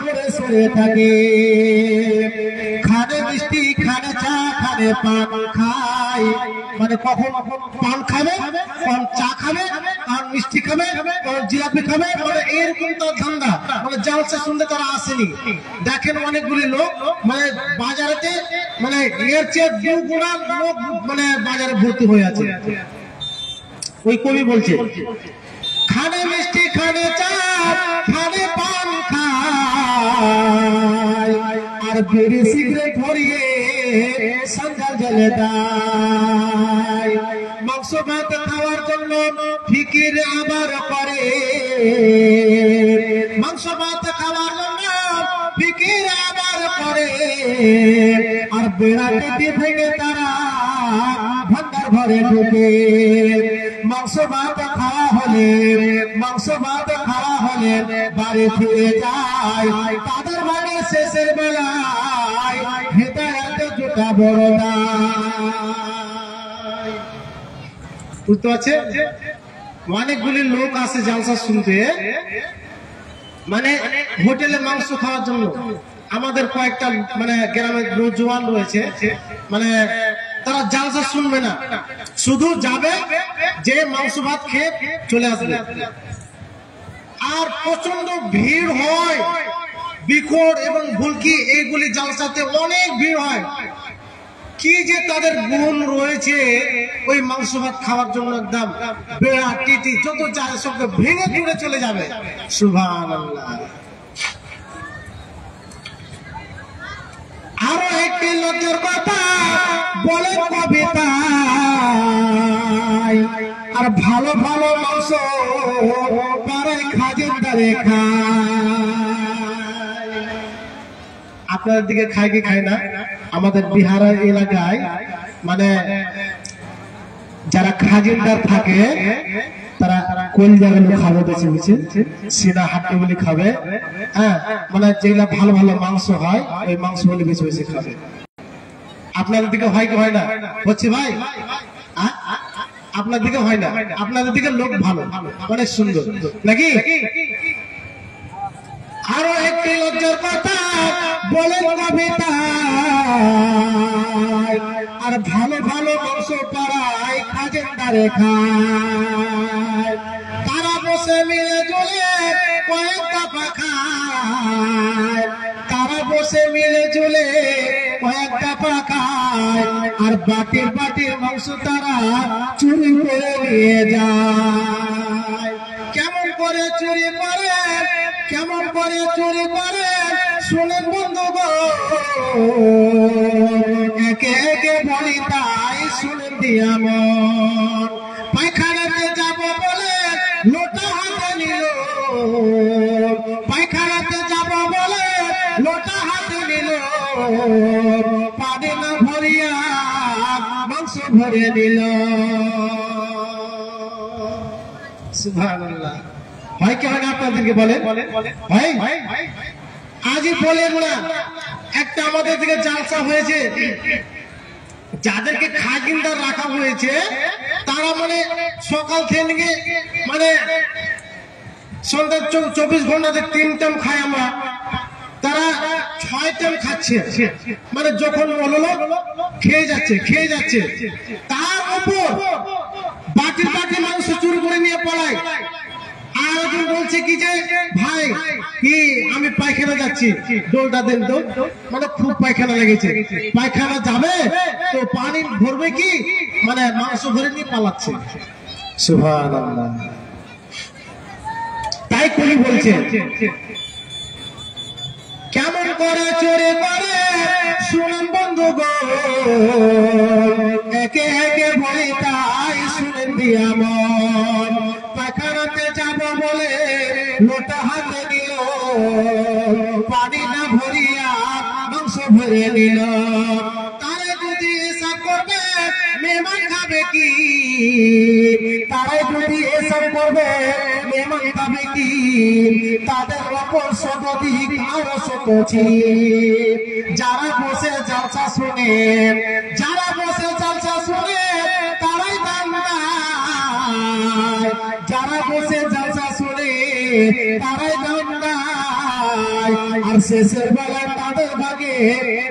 ঘুরে সরে থাকে, খানে মিষ্টি, খানে চা, খানে পান খায়, মানে কখন পান খাবে, কখন চা খাবে, কখন মিষ্টি খাবে, কখন জিলাপি খাবে, মানে এরকম তো ধান্দা। মানে জালসা শুনতে তারা আসেনি। দেখেন অনেকগুলি লোক মানে বাজারেতে মানে এর চেয়ে 2 গুণা লোক মানে বাজারে ভর্তি হয়ে আছে। ওই কবি বলছে, খানে মিষ্টি, খানে চা, খানে পান খায়, আর বিড়ি সিগারেট ভরিয়ে সন্ধ্যার জলে দেয়। মাংস ভাত খাওয়ার জন্য ফিকির আবার করে, মাংস ভাত খাওয়ার জন্য ফিকির আবার করে, আর বেড়াতে থেকে তারা ভান্ডার ঘরে ঢুকে। মাংস ভাত খাওয়া হলে, মাংস ভাত খাওয়া হলে বাড়ি ফিরে যায়, তাদের বাড়ি শেষের বেলায় হেদায়েত জোটা বড় নাই। বুঝতে পারছেন? অনেকগুলি লোক আসে জালসা শুনতে, মানে হোটেলে মাংস খাওয়ার জন্য। আমাদের কয়েকটা মানে গ্রামের নৌজওয়ান রয়েছে, মানে তারা জালসা শুনবে না, শুধু যাবে যে মাংস ভাত খেয়ে চলে আসবে। আর প্রচন্ড ভিড় হয়, বিকট এবং ভুলকি, এইগুলি জালসাতে অনেক ভিড় হয়। কি যে তাদের গুণ রয়েছে, ওই মাংস ভাত খাওয়ার জন্য একদম বেড়া টিটি যত যায় সব ভেঙে চুরে চলে যাবে। সুবহানাল্লাহ। আরো একটি লজ্জার কথা বলে কবিতা, আর ভালো ভালো মাংস পাড়ায় খাজিনদারে খায়। আপনাদের দিকে খায় কি খায় না? আমাদের বিহারের এলাকায় মানে যারা খাজিনদার থাকে তারা কলজাগুলো খাবে বেশি বেশি, সিনা হাড্ডিগুলি খাবে, হ্যাঁ, মানে যেগুলা ভালো ভালো মাংস হয় ওই মাংসগুলি বেশি বেশি খাবে। আপনাদের দিকে হয় কি হয় না? হচ্ছে ভাই, আপনার দিকে হয় না? আপনাদের দিকে লোক ভালো, অনেক সুন্দর নাকি? আরো একটি লজ্জার কথা বলে কবিতা, আর ভালো ভালো মাংস পাড়ায় খাজিনদারে খায়, তারা বসে মিলে জুলে কয়েক দফা খায়, তারা বসে মিলে জুলে কয়েক দফা খায়, আর বাটির বাটির মাংস তারা চুরি করে নিয়ে যায়। কেমন করে চুরি চুরি করে, কেমন করে চুরি করে শুনেন বন্ধুগণ, একে একে বলি তাই শুনেন দিয়া মন। পায়খানাতে যাব বলে লোটা হাতে নিল, পায়খানাতে যাব বলে লোটা হাতে নিল, পানি না ভরিয়া মাংস ভরে নিল। সুবহানাল্লাহ। হয় কি হয় না আপনাদেরকে বলেন? হয়। আজই বলেন না, একটা আমাদের থেকে জালসা হয়েছে, যাদেরকে খাগিনদার রাখা হয়েছে তারা মানে সকাল থেকে মানে সন্ধ্যা 24 ঘন্টাতে 3 টাইম খায়, আমরা তারা 6 টাইম খাচ্ছে, মানে যখন বললো খেয়ে যাচ্ছে। তার উপর বাটির বাটি মাংস চুরি করে নিয়ে পড়ায়। আর একজন বলছে কি যে ভাই কি আমি পায়খানা যাচ্ছি, ডোলটা দেন তো, মানে খুব পায়খানা লেগেছে, পায়খানা যাবে তো পানি ভরবে কি, মানে মাংস ভরে নিয়ে পালাচ্ছে। সুবহানাল্লাহ। তাই কলি বলছে কেমন করে চোরে করে শুনুন বন্ধুগণ, একে একে বলি তাই শুনেন দিয়া মন। পায়খানাতে যাব বলে লোটা হাতে নিল, পানি না ভরিয়া মাংস ভরে নিল। তারে যদি এসব করবে মেহমান খাবে কি, তারে যদি এসব করবে মেহমান খাবে কি, তাদের অপর শতদিক আরো শতছি। যারা বসে জালসা শুনে, যারা বসে জালসা শুনে তারাই দান দেয়, যারা বসে জালসা শুনে তারাই দান দেয়, আর শেষের বেলায় তাদের ভাগে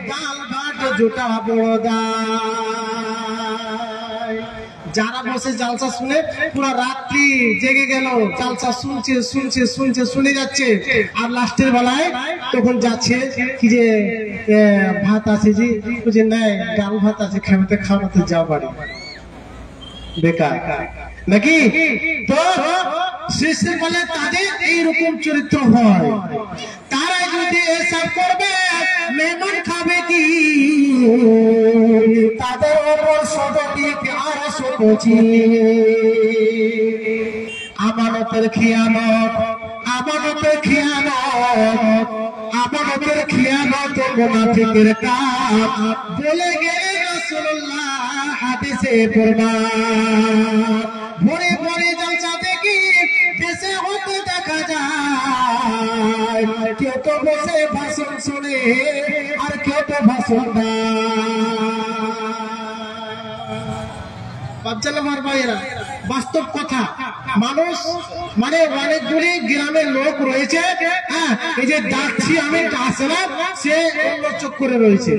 ডাল ভাত জোটা বড় দেয়। যারা বসে জালসা শুনে পুরো রাত্রি জেগে গেল, জালসা শুনে যাচ্ছে, আর লাস্টের বেলায় তখন যাচ্ছে কি যে ভাত আছে জি, বুঝে নাই ডাল ভাত আছে, খাওয়াতে যাও বাড়ি, বেকার নাকি? তো শেষের বেলা তাদের এইরকম চরিত্র হয়। তারা যদি এসব করবে মেহমান খাবে কি, তাদের ওপর শতদিক আরো শতছি। আমানতের খিয়ানত, আমানতের খিয়ানত, আমানতের খিয়ানত মুনাফিকের কাম বলে গেলেন রাসূলুল্লাহ হাদিসে প্রমাণ। ভরে ভরে জালসা দেখি দেশে হতে দেখা যায়, কেউ তো বসে ভাষণ শুনে আর কেউ তো ভাষণ দেয়। বাস্তব কথা, মানুষ মানে অনেকগুলি গ্রামের লোক রয়েছে, হ্যাঁ এই যে ডাকছি আমি আসলাম, সে অন্য চক্করে রয়েছে।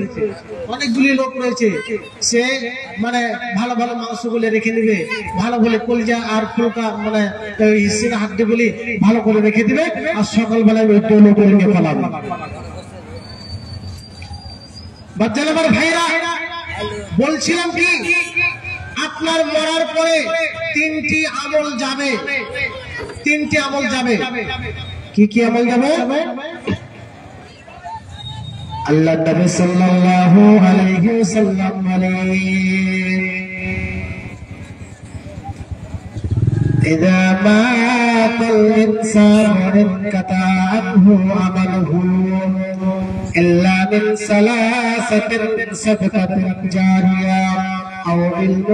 অনেকগুলি লোক রয়েছে, সে মানে ভালো ভালো মাংসগুলি রেখে দিবে, ভালো ভালো কলিজা আর ফুলকা মানে সিনা হাড্ডি গুলি ভালো করে রেখে দিবে, আর সকালবেলায় একটু লোক নিয়ে পালাবে। বাচ্চারা আমার ভাইরা, বলছিলাম কি আপনার মরার পরে 3টি আমল যাবে, 3টি আমল যাবে। কি কি আমল যাবে? আল্লাহ নবী সাল্লাল্লাহু আলাইহি ওয়াসাল্লাম বলেন, ইযা মাতাল ইনসানু ইনকাতা আনহু আমালুহু ইল্লা মিন সালাসাতিন সাদকাতিন জারিয়া أو علم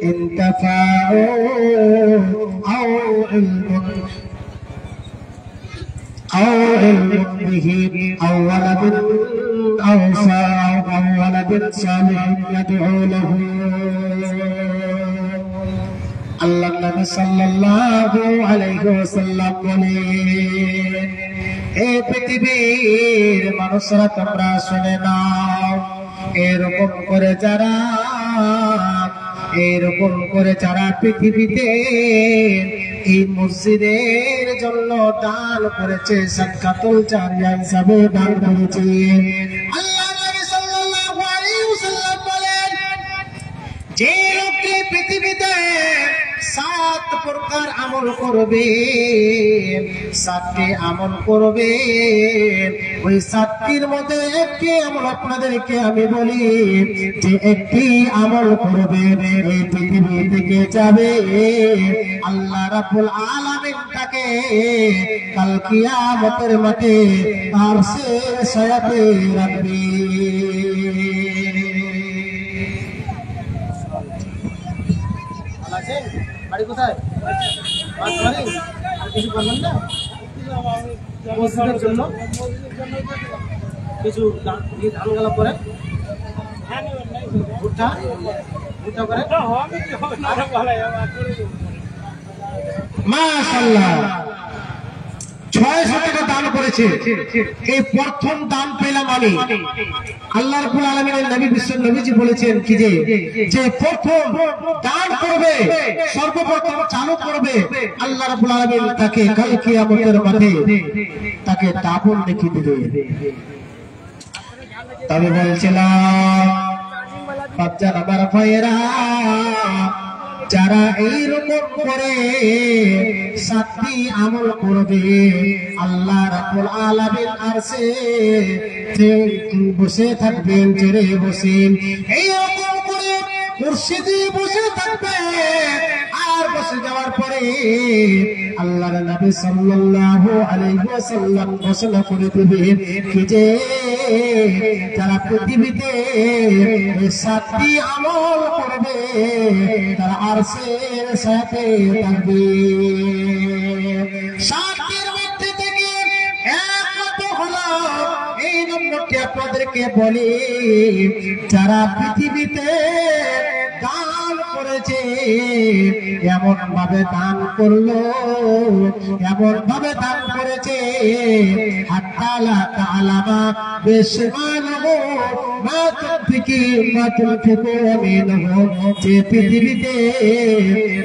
انتفع أو علم به أو ولد صالح يدعو له। আল্লাহ নবী সাল্লাল্লাহু আলাইহি ওয়াসাল্লাম বলেন, এই পৃথিবীর মানুষরা তোমরা শুনে নাও, এরকম করে যারা পৃথিবীতে এই মসজিদের জন্য দান করেছে, সাদকাতুল জারিয়া হিসাবে দান করেছে। আল্লাহ নবী সাল্লাল্লাহু আলাইহি ওয়াসাল্লাম বলেন, যে লোকটি পৃথিবীতে সাত প্রকার আমল করবে, সাতটি আমল করবে। ওই সাতটির মধ্যে একটি আমল আপনাদেরকে আমি বলি, যে একটি আমল করবে এই পৃথিবী থেকে যাবে, আল্লাহ রাব্বুল আলামিন তাকে কাল কিয়ামতের মাঠে আরশের ছায়াতে রাখবে। বাড়ি কোথায়? কিছু করবেন না মসজিদের জন্য, কিছু ধান গালা করে ভুট্টা ভুট্টা করে। মাশাআল্লাহ 600 টাকা দান করেছে। এই প্রথম দান পেলাম আমি। আল্লাহ রাব্বুল আলামিনের নবী বিশ্ব নবীজি বলেছেন কি যে প্রথম দান করবে, সর্বপ্রথম চালু করবে, আল্লাহ রাব্বুল আলামিন তাকে কাল কিয়ামতের মাঠে তাকে ডাবল নেকি দিবে। তবে বলছিলাম বাচ্চারা আমার ভাইয়েরা, যারা এইরকম করে সাতটি আমল করবে, আল্লাহ রাব্বুল আলামিন আরশে বসে থাকবেন, চেড়ে বসে এইরকম করে মুর্শিদি বসে থাকবে। আর বসে যাওয়ার পরে আল্লাহর নবী সাল্লাল্লাহু আলাইহি ওয়াসাল্লাম ঘোষণা করে দিবেন কি যে যারা পৃথিবীতে সাতটি আমল করবে তারা আরশের সাথে থাকবে। সাতটির মধ্যে থেকে এক নম্বর হলো, এই নম্বরটি আপনাদেরকে বলি, যারা পৃথিবীতে দান করেছে, এমন ভাবে দান করলো, এমন ভাবে দান করেছে, হাত্তালা তাআলামা বিশমানহু মা তুনফিকু মিনহু, যে পৃথিবীতে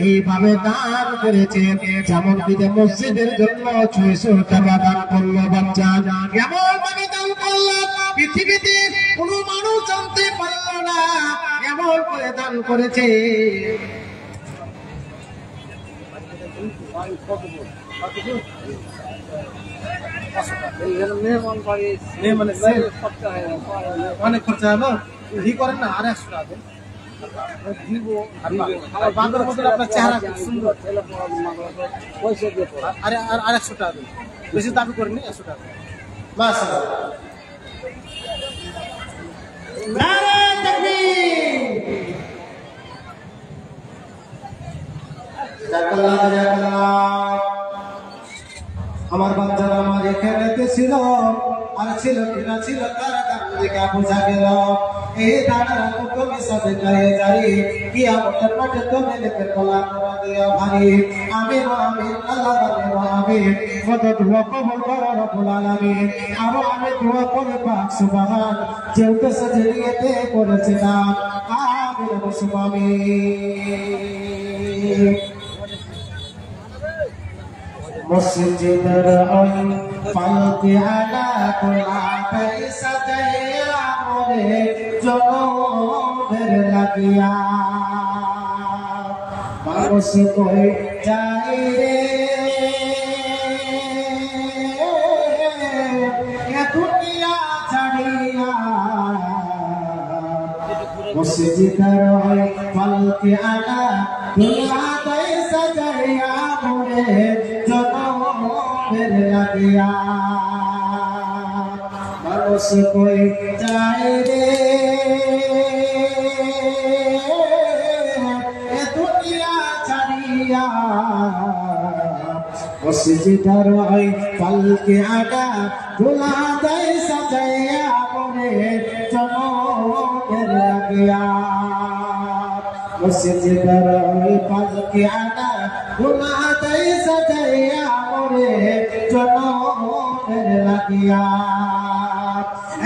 এইভাবে দান করেছে, যেমন বিদে মসজিদের জন্য 600 টাকা দান করলো বাচ্চা, এমন ভাবে দান করলো পৃথিবীতে কোনো মানুষ জানতে পারলো না, এমন করে দান করেছে। অনেক খরচা হলো, ই করেন না, আর 100 টাকা দেন। বাংলার মধ্যে আপনার চেহারা সুন্দর, আর 100 টাকা দেন, বেশি দাবি করেনি, 100 টাকা। মাশাআল্লাহ, নারে তাকবীর, জাযাকাল্লাহ জাযাকাল্লাহ। আমার বাচ্চারা আমার এখানে ছিল, আর ছিল কিনা ছিল তার দাম দেখা বোঝা গেল। এই দানারা তুমি সবে করে জারি, কিয়ামতের মাঠে তুমি লেখে তোলা করে দিও ভাই। আমিন আমিন, আল্লাহ আমিন। কত দোয়া কবুল করো রব্বুল আলামিন। আরো আমি দোয়া করে পাক সুবহান, যেহেতু সাজরিয়েতে করেছিলাম। আমিন সুবহান। মসজিদের ওই পালকি আলা গোলাপে সাজাইয়া মোরে জনমের লাগিয়া, মানুষ কই যাই রে এ দুনিয়া ছাড়িয়া। মসজিদের ওই পালকি আলা গোলাপে সাজাইয়া মোরে জনমের লাগিয়া, মানুষ কই যায় রে এ দুনিয়া ছাড়িয়া। মসজিদের ওই পালকি আলা গোলা দেয় সাজাইয়া মোরে জনমের লাগিয়া। মসজিদের ওই পালকি আলা গোলা দেয় সাজাইয়া মোরে জনমের লাগিয়া।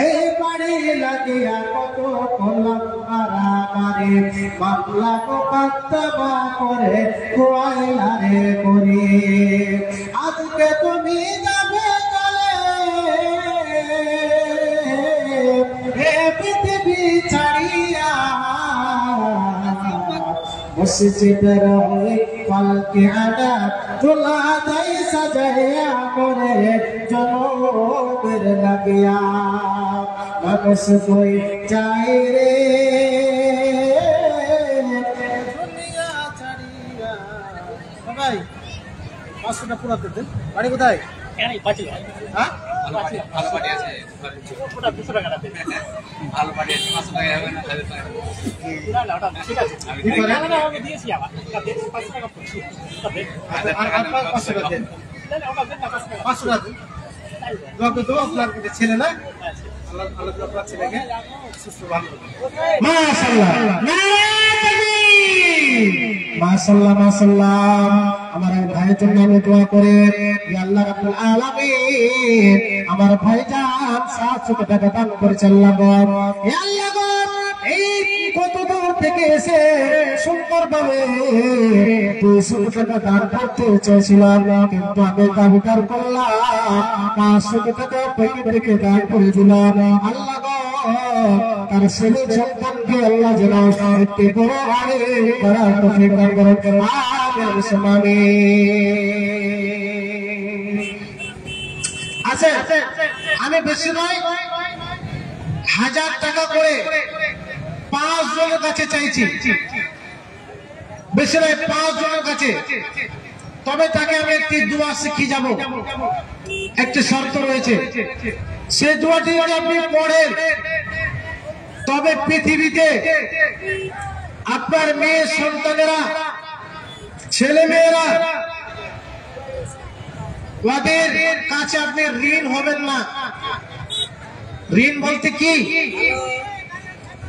এই বাড়ি লাগিয়া কত করলাম মারামারি, মামলা মোকদ্দমা করে খোয়াইলা রে করি। আজকে তুমি যাবে চলে এ পৃথিবী ছাড়িয়া। মসজিদের পালকে আনা তোলা তাই সাজাইয়া করে জনমের লাগিয়া মানুষ কই চাই রে দুনিয়া ছাড়িয়া। ভাই 500 টাকা পুরা দেন। বাড়ি কোথায়? এই পাটি হ্যাঁ ভালো পাটি আছে ওটা 200 টাকা দেন ভালো পাটি আছে 500 টাকা হবে না 1000 টাকা না না ওটা ঠিক আছে না না আমি দিয়েছি আবার ওটা দেন 500 টাকা পড়ছি ওটা দেন আর 500 টাকা দেন। না না ওটা দেন না 500 টাকা দেন। দোয়া করে দেবো আপনার ছেলে না আল্লাহ আল্লাহ আপনার ছেলেকে সুস্থ ভালো করবে। মাশাআল্লাহ মাশাআল্লাহ মাশাআল্লাহ। আমার এই ভাইয়ের জন্য আমি দোয়া করে আল্লাহ রাব্বুল আলামিন আমার ভাইজান 700 টাকা দান করেছে আল্লাহ গো। হে আল্লাহ গো এই কত দূর থেকে এসে সুন্দরভাবে 200 টাকা দান করতে চাইছিলাম কিন্তু আমি দাবিদার করলাম 500 টাকা পেটে থেকে দান করে দিলাম। আল্লাহ গো তার ছেলে সন্তানকে আল্লাহ যেন একটি বড় আলেম করার তৌফিক দান করেন। আচ্ছা আমি বেশি নয় 1000 টাকা করে 5 জনের কাছে চাইছি, বেশি নয় 5 জনের কাছে। তবে তাকে আমি একটি দোয়া শিখিয়ে যাব, একটি শর্ত রয়েছে। সে দোয়াটি যদি আপনি পড়েন তবে পৃথিবীতে আপনার মেয়ে সন্তানেরা ছেলে মেয়েরা ওদের কাছে আপনি ঋণ হবেন না। ঋণ বলতে কি,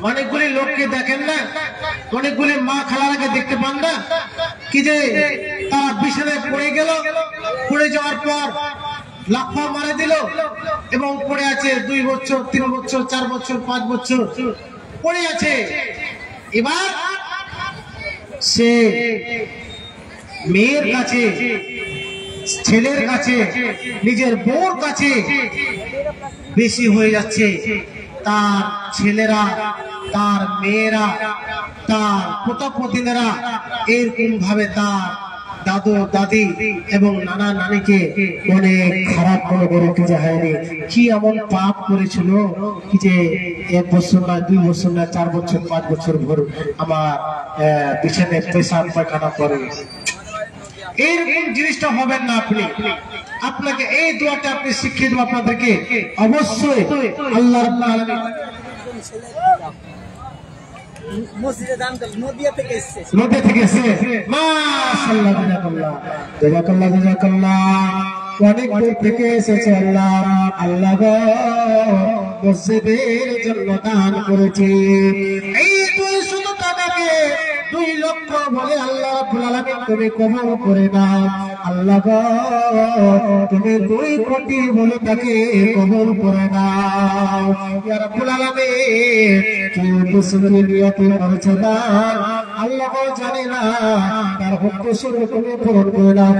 অনেকগুলি লোককে দেখেন না, অনেকগুলি মা খালারাকে দেখতে পান না কি যে তারা বিছানায় পড়ে গেল, পড়ে যাওয়ার পর লাফা মারে দিল এবং পড়ে আছে 2 বছর 3 বছর 4 বছর 5 বছর পড়ে আছে। এবার সে মেয়ের কাছে, ছেলের কাছে, নিজের বউর কাছে বেশি হয়ে যাচ্ছে। তার ছেলেরা, তার মেয়েরা, তার পোতাপতিনেরা এরকম ভাবে তার দাদু দাদি এবং নানা নানিকে অনেক খারাপ মনে করে খুঁজে হয়নি। কি এমন পাপ করেছিল কি যে 1 বছর না 2 বছর না 4 বছর 5 বছর ভর আমার বিছানায় পেশাব পায়খানা করে। এইরকম জিনিসটা হবেন না আপনি। আপনাকে এই দোয়াটা আপনি শিখিয়ে দেব আপনাদেরকে। অবশ্যই আল্লাহ রাব্বুল আলামিন মসজিদে দান করে নদিয়া থেকে এসেছে নদী থেকে এসে মাশাআল্লাহ জাযাকাল্লাহ জাযাকাল্লাহ জাযাকাল্লাহ অনেক দূর থেকে এসেছে। আল্লাহ আল্লাহ গো মসজিদের জন্য দান করেছে। এই 200 টাকাকে 2 লক্ষ বলে আল্লাহ রাব্বুল আলামিন তুমি কবুল করে নাও। আল্লাহ গো তুমি 2 কোটি বলে তাকে কবুল করে নাও। ইয়া রাব্বুল আলামিন কি মুসলিম নিয়তে করেছে না আল্লাহ গো জানে না, তার উদ্দেশ্য তুমি পূরণ করে দাও।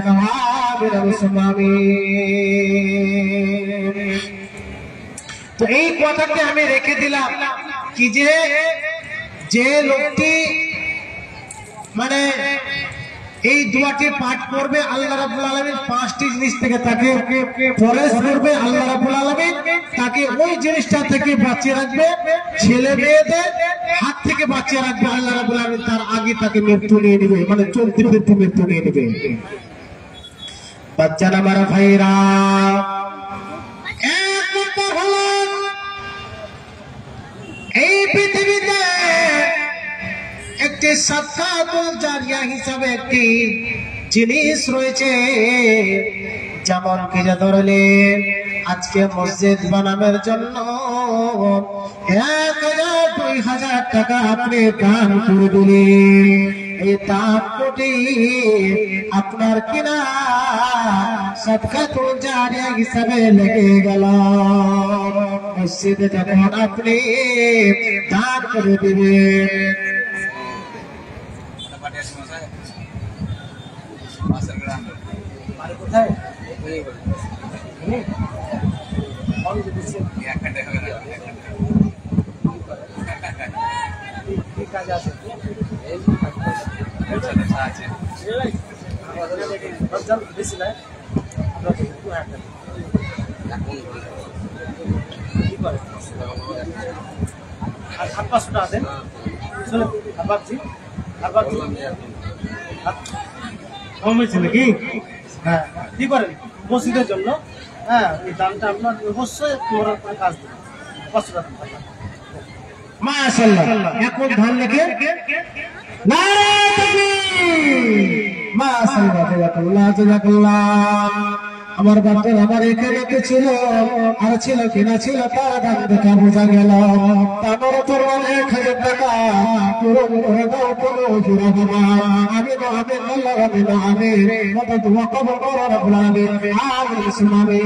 আমিন। তো এই কথাটি আমি রেখে দিলাম কি যে লোকটি মানে এই দোয়াটি পাঠ করবে আল্লাহ রাব্বুল আলামিন 5টি জিনিস থেকে তাকে পরেশ করবে। আল্লাহ রাব্বুল আলামিন তাকে ওই জিনিসটা থেকে বাঁচিয়ে রাখবে, ছেলে মেয়েদের হাত থেকে বাঁচিয়ে রাখবে। আল্লাহ রাব্বুল আলামিন তার আগে তাকে মৃত্যু নিয়ে নেবে, মানে চলতে ফিরতে মৃত্যু নিয়ে নেবে। বাচ্চারা মারা ভাইরা, এক নম্বর হলো এই পৃথিবীতে একটি সাদকাতুল জারিয়া হিসাবে একটি জিনিস রয়েছে। যেমন কি যে ধরলেন আজকে মসজিদ বানানোর জন্য 1000 2000 টাকা আপনি দান করে দিলেন। এই দান কোটি আপনার কিনা সাদকাতুল জারিয়া হিসাবে লেগে গেল। মসজিদে যখন আপনি দান করে দিবেন কোথায় কাজ আছে আছে বেশি নাই এখন কি করে আর 500 টাকা দেন চলো আর বাপজি কম হয়েছে নাকি হ্যাঁ কি করেন মসজিদের জন্য হ্যাঁ এই দামটা আপনার অবশ্যই পুরো কাজ দেবেন 500 টাকা মাশাআল্লাহ এখন ধান লেখে নারে তাকবীর মাশাআল্লাহ জাযাকাল্লাহ আমার বাপের আমার এখানে কে ছিল আর ছিল কিনা ছিল তার দাম দেখা বোঝা গেল তারপরে তোর 1000 টাকা পূরণ করে দাও কোনো জোড়া বাবা আমি আল্লাহ আমি মত দোয়া কবুল করো রব্বুল আলামিন আমিন সুবহানাল্লাহ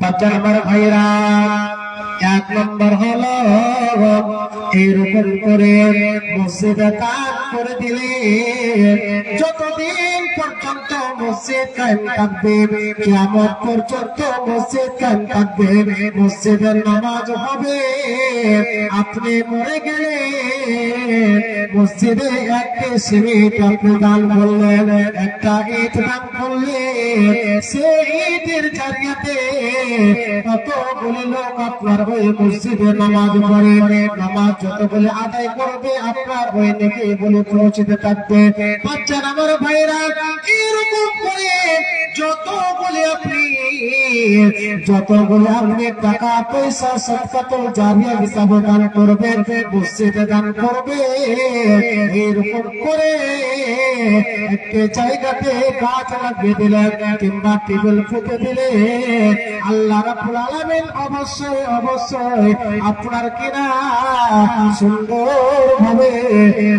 বাচ্চা আমার ভাইরা 1 নম্বর হলো এরকম করে মসজিদে দান করে দিলে যতদিন পর্যন্ত মসজিদ কায়েম থাকবে কিয়ামত পর্যন্ত মসজিদ কায়েম থাকবে মসজিদের নামাজ হবে আপনি মরে গেলে মসজিদে একটা সিমেন্ট আপনি দান করলেন একটা ইট দান করলেন সেই ইটের জায়গাতে কতগুলো লোক আপনার ওই মসজিদে নামাজ পড়ে নামাজ যতগুলো আদায় করবে আপনার ওই নেকি বলে পৌঁছতে থাকবে বাচ্চা আমার ভাইরা এরকম করে যতগুলো আপনি টাকা পয়সা সদকাতুল জারিয়া হিসাবে দান করবেন মসজিদে দান করবে এরকম করে একটা জায়গাতে গাছ লাগিয়ে দিলেন কিংবা টেবিল ফুটে দিলে আল্লাহ রাব্বুল আলামিন অবশ্যই আপনার কিনা সুন্দর ভাবে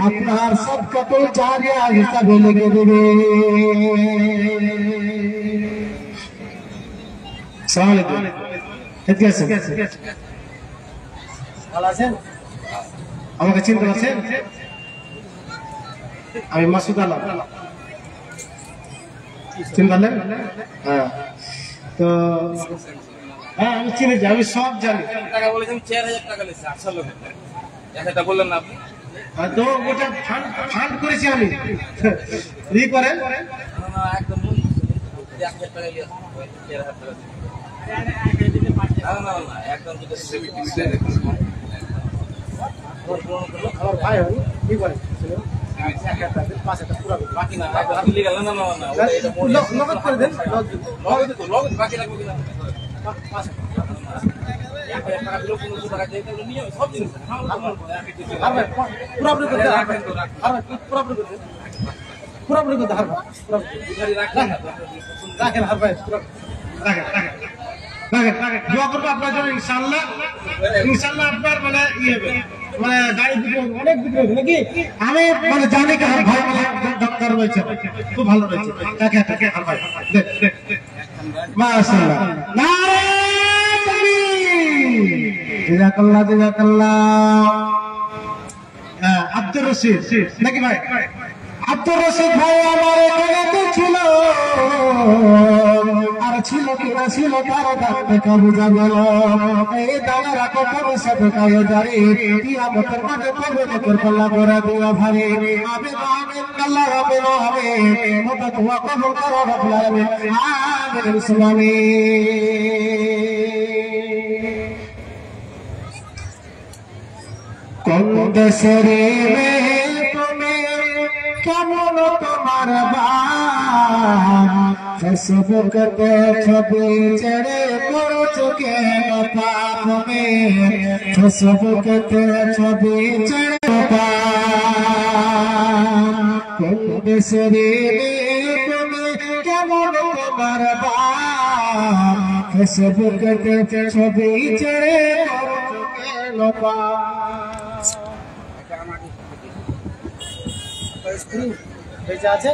আপনার সদকাতুল জারিয়া হিসাবে লিখে দেবে। আসসালামু আলাইকুম ঠিক আছে ভালো আছেন আমাকে চিনতে পারছেন আমি মাসুদ আলম চিনতে পারলেন হ্যাঁ তো হ্যাঁ আমি চিনি আমি সব জানি টাকা বলেছেন 4000 টাকা লেছে 800 লোক এটা বললেন না আপনি তো ওটা ফান্ড করেছি আমি ই করেন না একদম 1000 টাকা লিয়ে 4000 টাকা না একদম যদি আমার ভাই হল কি করে বাকি না লিগাল না এটা নগদ করে দেন নগদ বাকি লাগবে কিনা 1000 টাকা দিলো 1500 টাকা দিয়ে তাহলে নিয়ে সব জিনিস পুরোপুরি করতে রাখেন হার ভাই দোয়া করবো আপনার জন্য ইনশাআল্লাহ আপনার মানে ইয়ে হবে মানে গাড়ি দুটো অনেক দুটো নাকি আমি মানে জানি কি হার ভাই মানে দরকার রয়েছে খুব ভালো রয়েছে তাকে হার ভাই মাশাআল্লাহ নারে তাকবীর জাযাকাল্লাহ আব্দুর রশিদ নাকি ভাই আব্দুর রশিদ ভাই আমার এখানে তো ছিল আর ছিল কিনা ছিল তার দাম দেখা বোঝা গেল এই দানা রাখো কবে সাথে কায়ে জারি কিয়ামতের মাঠে পড়বে তোর পাল্লা করে দিও ভাই আমিন আল্লাহ রাব্বুল আলামিন মত দোয়া কবুল করো রব্বুল আলামিন আমিন কোন দেশের তুমি কেমন তোমার ফেসবুকে ছবি ছেড়ে করছো কেন পাপে ফেসবুকে ছবি ছেড়ে কোন দেশের তুমি কেমন তোমার ফেসবুকে ছবি ছেড়ে করছো কেন বেঁচে আছে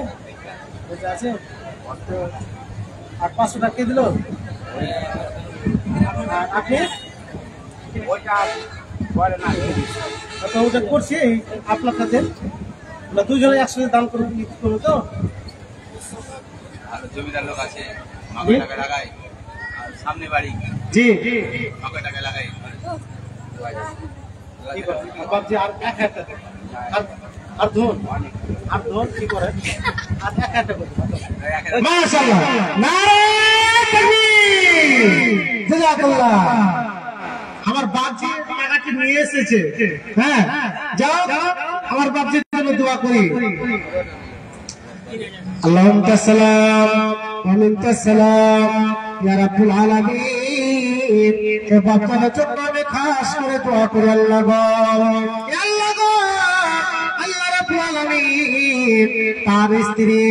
আর 500 টাকা কে দিল আপনি ওটা করছি আপনার সাথে দুজনে একসাথে দান করবো তো জমিদার লোক আছে মাকে টাকা লাগাই আর সামনে বাড়ি জি মাকে টাকা লাগাই কি করে বাবজি আর এক হাতে আর ধন কি করে আর এক হাতে করে মাশাআল্লাহ নারে তাকবীর জাযাকাল্লাহ আমার বাপজি টাকাটি নিয়ে এসেছে হ্যাঁ যাও আমার বাপজির জন্য দোয়া করি আল্লাহুম্মা সাল্লাম ওয়া মিনকা সালাম ইয়া রাব্বুল আলামিন এ বাচ্চাদের জন্য আমি খাস করে দোয়া করি আল্লাহ গো আল্লাহ রাব্বুল আলামিন তার স্ত্রী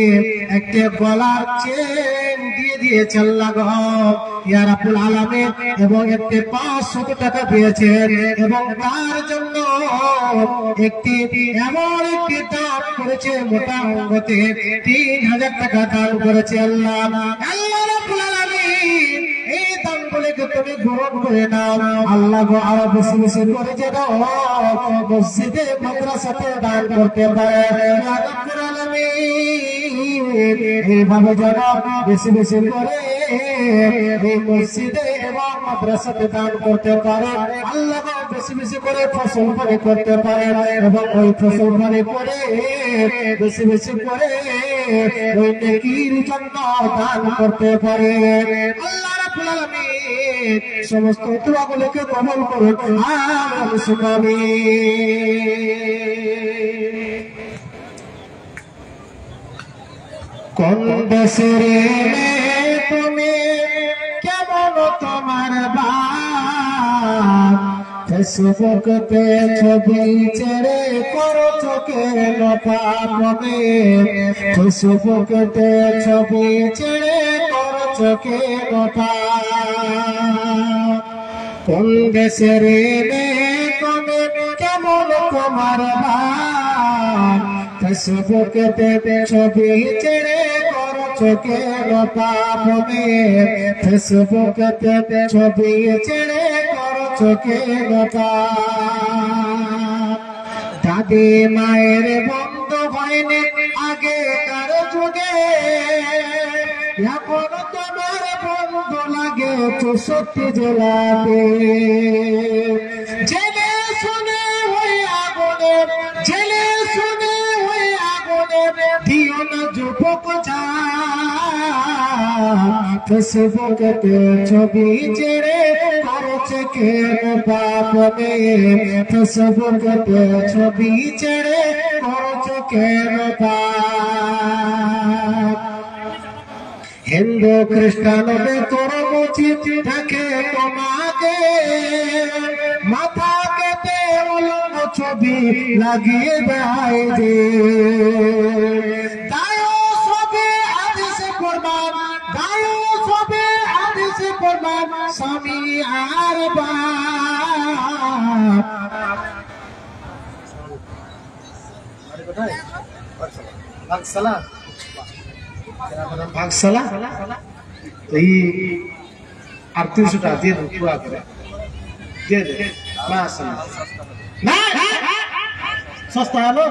একটা গলার চেন দিয়ে দিয়েছে আল্লাহ গো ইয়া রাব্বুল আলামিন এবং একটা 500 টাকা দিয়েছেন এবং তার জন্য একটি এমন একটি দান করেছে মোটা অঙ্গতে 3000 টাকা দান করেছে আল্লাহ রাব্বুল আলামিন এই দানগুলোকে তুমি গ্রহণ করে নাও আল্লাহ গো আরো বেশি বেশি করে যেন মসজিদে মাদ্রাসাতে দান করতে পারে ইয়া রাব্বুল আলামিন এইভাবে যেন বেশি বেশি করে এই মসজিদে এবং মাদ্রাসাতে দান করতে পারে আল্লাহ বেশি বেশি করে ফসল পানি করতে পারে এবং ওই ফসল পানি করে বেশি বেশি করে ওই নেকির জন্য দান করতে পারে আল্লাহ রাব্বুল আলামিন সমস্ত দোয়াগুলোকে কবুল করুন আমিন কোন দেশের তুমি কেমন তোমার বাপ ফেসবুকতে ছবি ছেড়ে করো চোখে পাপে ফেসবুকতে ছবি ছেড়ে করো চোখে কোন দেশের তুমি কেমন তোমার বাপ ফেসবুকতে ছবি ছেড়ে করো চোখে পাপে ফেসবুকতে ছবি ছেড়ে করো চোখে দাদি মায়ের বন্ধু হয়নি আগেকার যুগে এখন তোমার বন্ধু লাগে 64 জেলাতে জেনে শুনে হয়ে আগুনে জেনে শুনে হয়ে আগুনে দিও না যুবক ফেসবুকতে ছবি ছেড়ে করছে কেন পাপে ফেসবুকতে ছবি ছেড়ে করছে কেন পাপ হিন্দু খ্রিস্টানদের তোর উচিত থাকে তোমাকে মাথা কেটে উলঙ্গ ছবি লাগিয়ে দেয় যে দায়ো সবে হাদিসে প্রমাণ দায়ো সবে হাদিসে প্রমাণ স্বামী আর ভাগসালা এই 300 টাকা দিয়ে দেবো পুরা করে দিয়ে দে সস্তা হলো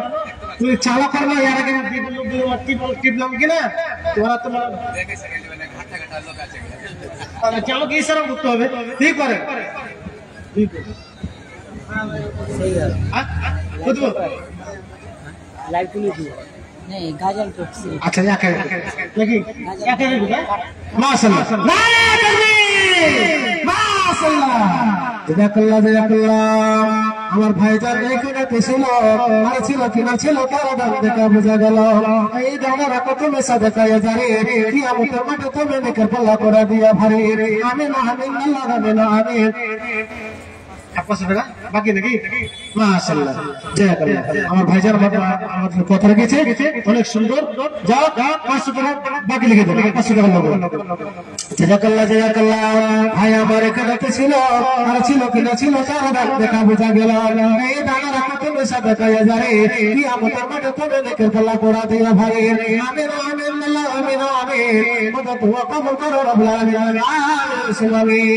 তুই চালা করবা ইয়ার আগে টিপলাম কিনা তোরা তোমার চালো কি ইশারা করতে হবে ঠিক করে लाइव के लिए नहीं गाजल को अच्छा या कर लगी या कर माशाल्लाह नारे तकबीर माशाल्लाह জাযাকাল্লাহ আমার ভাইজান এইখানে ছিল আর ছিল কিনা ছিল তার দাম দেখা বোঝা গেল এই দামের কত মেশা দেখায় জারে কিয়ামতের মাঠে তুমি নেকের পাল্লা করে দিয়া ভারে আমিন আমিন আল্লাহ আমিন আমিন 500 টাকা বাকি নাকি মাশাআল্লাহ জাযাকাল্লাহ আমার ভাইজান আমাদের কথা রেখেছে অনেক সুন্দর যাও 500 টাকা বাকি লিখে দাও 500 টাকা লাগবে জাযাকাল্লাহ ভাই আমার এখানে ছিল আর ছিল কিনা ছিল তার দাম দেখা বোঝা গেল এই দানার কত মেশা দেখায় যারে কিয়ামতের মাঠে তুমি নেকের পাল্লা করে দিয়া ভারে আমিন আমিন আল্লাহ আমিন আমিন মদদ ওয়া কবুল করো রব্বুল আলামিন আমিন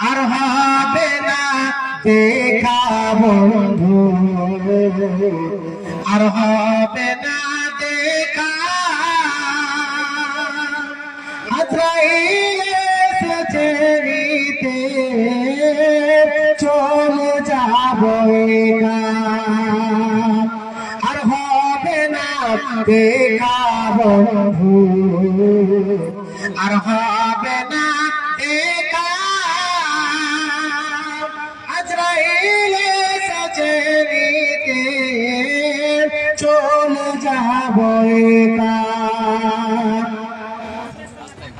আর হবে না দেখা বন্ধু আর হবে না দেখা আজরাইল এসেছে নিতে দেখা বন্ধু, আর হবে না একা। আজরাইল এসেছে নিতে, চলে যাব একা।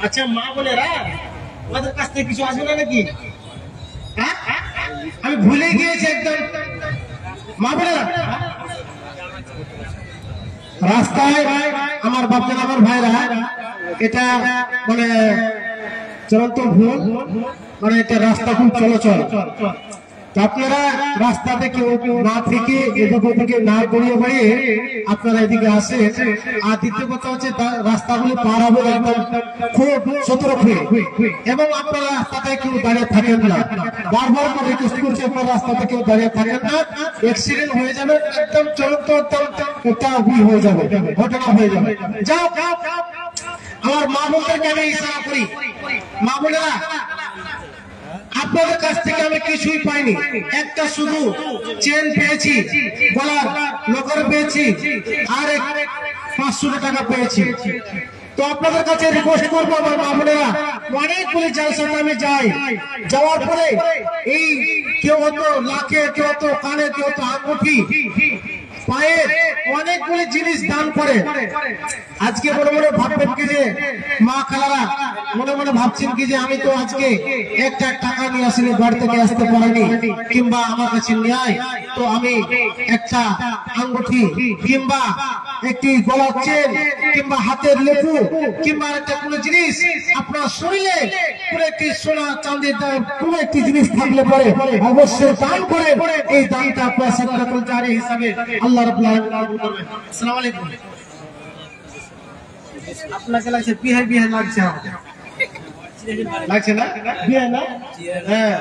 আচ্ছা মা বোনেরা, আমাদের কাছ থেকে কিছু আসবে না নাকি? আমি ভুলে গিয়েছি একদম। মা বোনেরা, রাস্তায় আমার বাপজান আমার ভাইরা, এটা মানে চলন্ত ভুল, মানে এটা রাস্তা খুব চলাচল। আপনারা রাস্তাতে কেউ না থেকে এদিক ওদিকে না গড়িয়ে বাড়িয়ে আপনারা এদিকে আসে। আর দ্বিতীয় কথা হচ্ছে রাস্তাগুলি পার হবে একদম খুব সতর্ক হয়ে, এবং আপনারা রাস্তাতে কেউ দাঁড়িয়ে থাকেন না। বারবার করে রিকোয়েস্ট করছি, আপনারা রাস্তাতে কেউ দাঁড়িয়ে থাকেন না। অ্যাক্সিডেন্ট হয়ে যাবে, একদম চলন্ত একটা হয়ে যাবে, ঘটনা হয়ে যাবে। যাও আমার মা বোনদেরকে আমি ইশারা করি, মা বোনেরা আপনাদের কাছ থেকে আমি কিছুই পাইনি, একটা শুধু চেন পেয়েছি, গলার লকার পেয়েছি, আর 500 টাকা পেয়েছি। তো আপনাদের কাছে রিকোয়েস্ট করবো আমার মা বোনেরা, অনেকগুলি জালসাতে আমি যাই, যাওয়ার পরে এই কেউ হতো লাখে, কেউ হতো কানে, কেউ হতো আঙ্গুঠি, পায়ে অনেকগুলি জিনিস দান করে। আজকে মনে মনে ভাববেন কি যে মা খালারা মনে মনে ভাবছেন কি যে আমি তো আজকে একটা টাকা নিয়ে আসিনি, বাড়ি থেকে আসতে পারিনি, কিংবা আমার কাছে নেয়, তো আমি একটা আঙ্গুঠি কিংবা একটি গলার চেন কিংবা হাতের লেপু কিংবা একটা কোনো জিনিস আপনার শরীরে পুরো একটি সোনা চাঁদির কোনো একটি জিনিস থাকলে পরে অবশ্যই দান করে। এই দানটা আপনার সাদাকাতুল জারি হিসাবে আল্লাহ রাব্বুল আলামিন কবুল করবেন। আসসালামু আলাইকুম। আপনাকে লাগছে বিহার বিহার লাগছে, লাগছে না বিহার না? হ্যাঁ,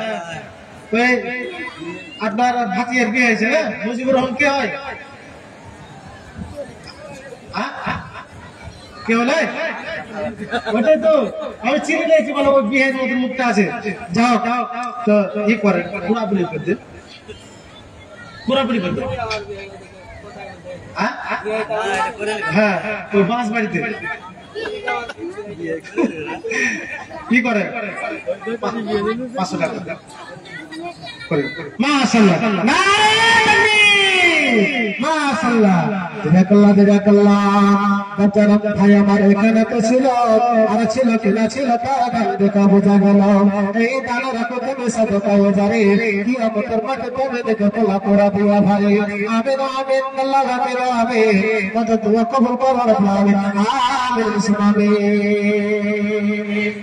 আপনার ভাতিয়ের বিয়ে হয়েছে না? মুজিবুর রহমান কে হয়? কে হলে? ওটাই তো আমি চিনি নিয়েছি, বলো ওই বিয়ের মতো মুখটা আছে। যাও তো ই করে পুরাপুরি করতে, পুরাপুরি করতে। হ্যাঁ, ওই বাঁশ বাড়িতে কি করে 500 টাকা মাশাআল্লাহ, মাশাআল্লাহ, জাযাকাল্লাহ, জাযাকাল্লাহ। বাচ্চারা ভাই আমার এখানে তো ছিল, আর ছিল কিনা ছিল তার গান দেখা বোঝা গেল। এই দানে রাখো তুমি সাদকায় জারি, কিয়ামতের মাঠে তুমি দেখো তোলা পোড়া দিয়া ভাই। আমিন আমিন আল্লাহ আমিন আমিন, মদদ দোয়া কবুল করো রব্বুল আলামিন, আমিন আমিন।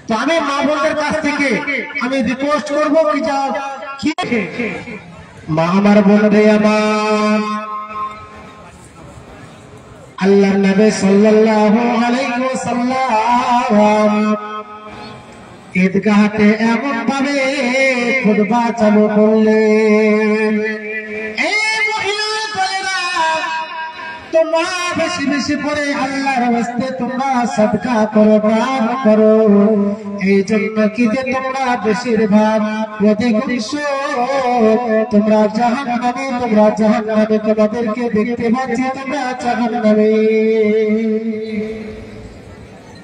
তো আমি মা বোনদের কাছ থেকে আমি রিকোয়েস্ট করবো কি যা কি মা আমার বোন রে আমার, আল্লাহর নবী সাল্লাল্লাহু আলাইহি ওয়াসাল্লাম ঈদগাহতে এমন ভাবে খুতবা চালু করলেন, তোমরা বেশি বেশি করে আল্লাহর রাস্তায় তোমরা সাদকা করো, দান করো। এই জন্য কি যে তোমরা বেশিরভাগ অধিকাংশ তোমরা জাহান্নামে, তোমরা জাহান্নামে, তোমাদেরকে দেখতে পাচ্ছি তোমরা জাহান্নামে।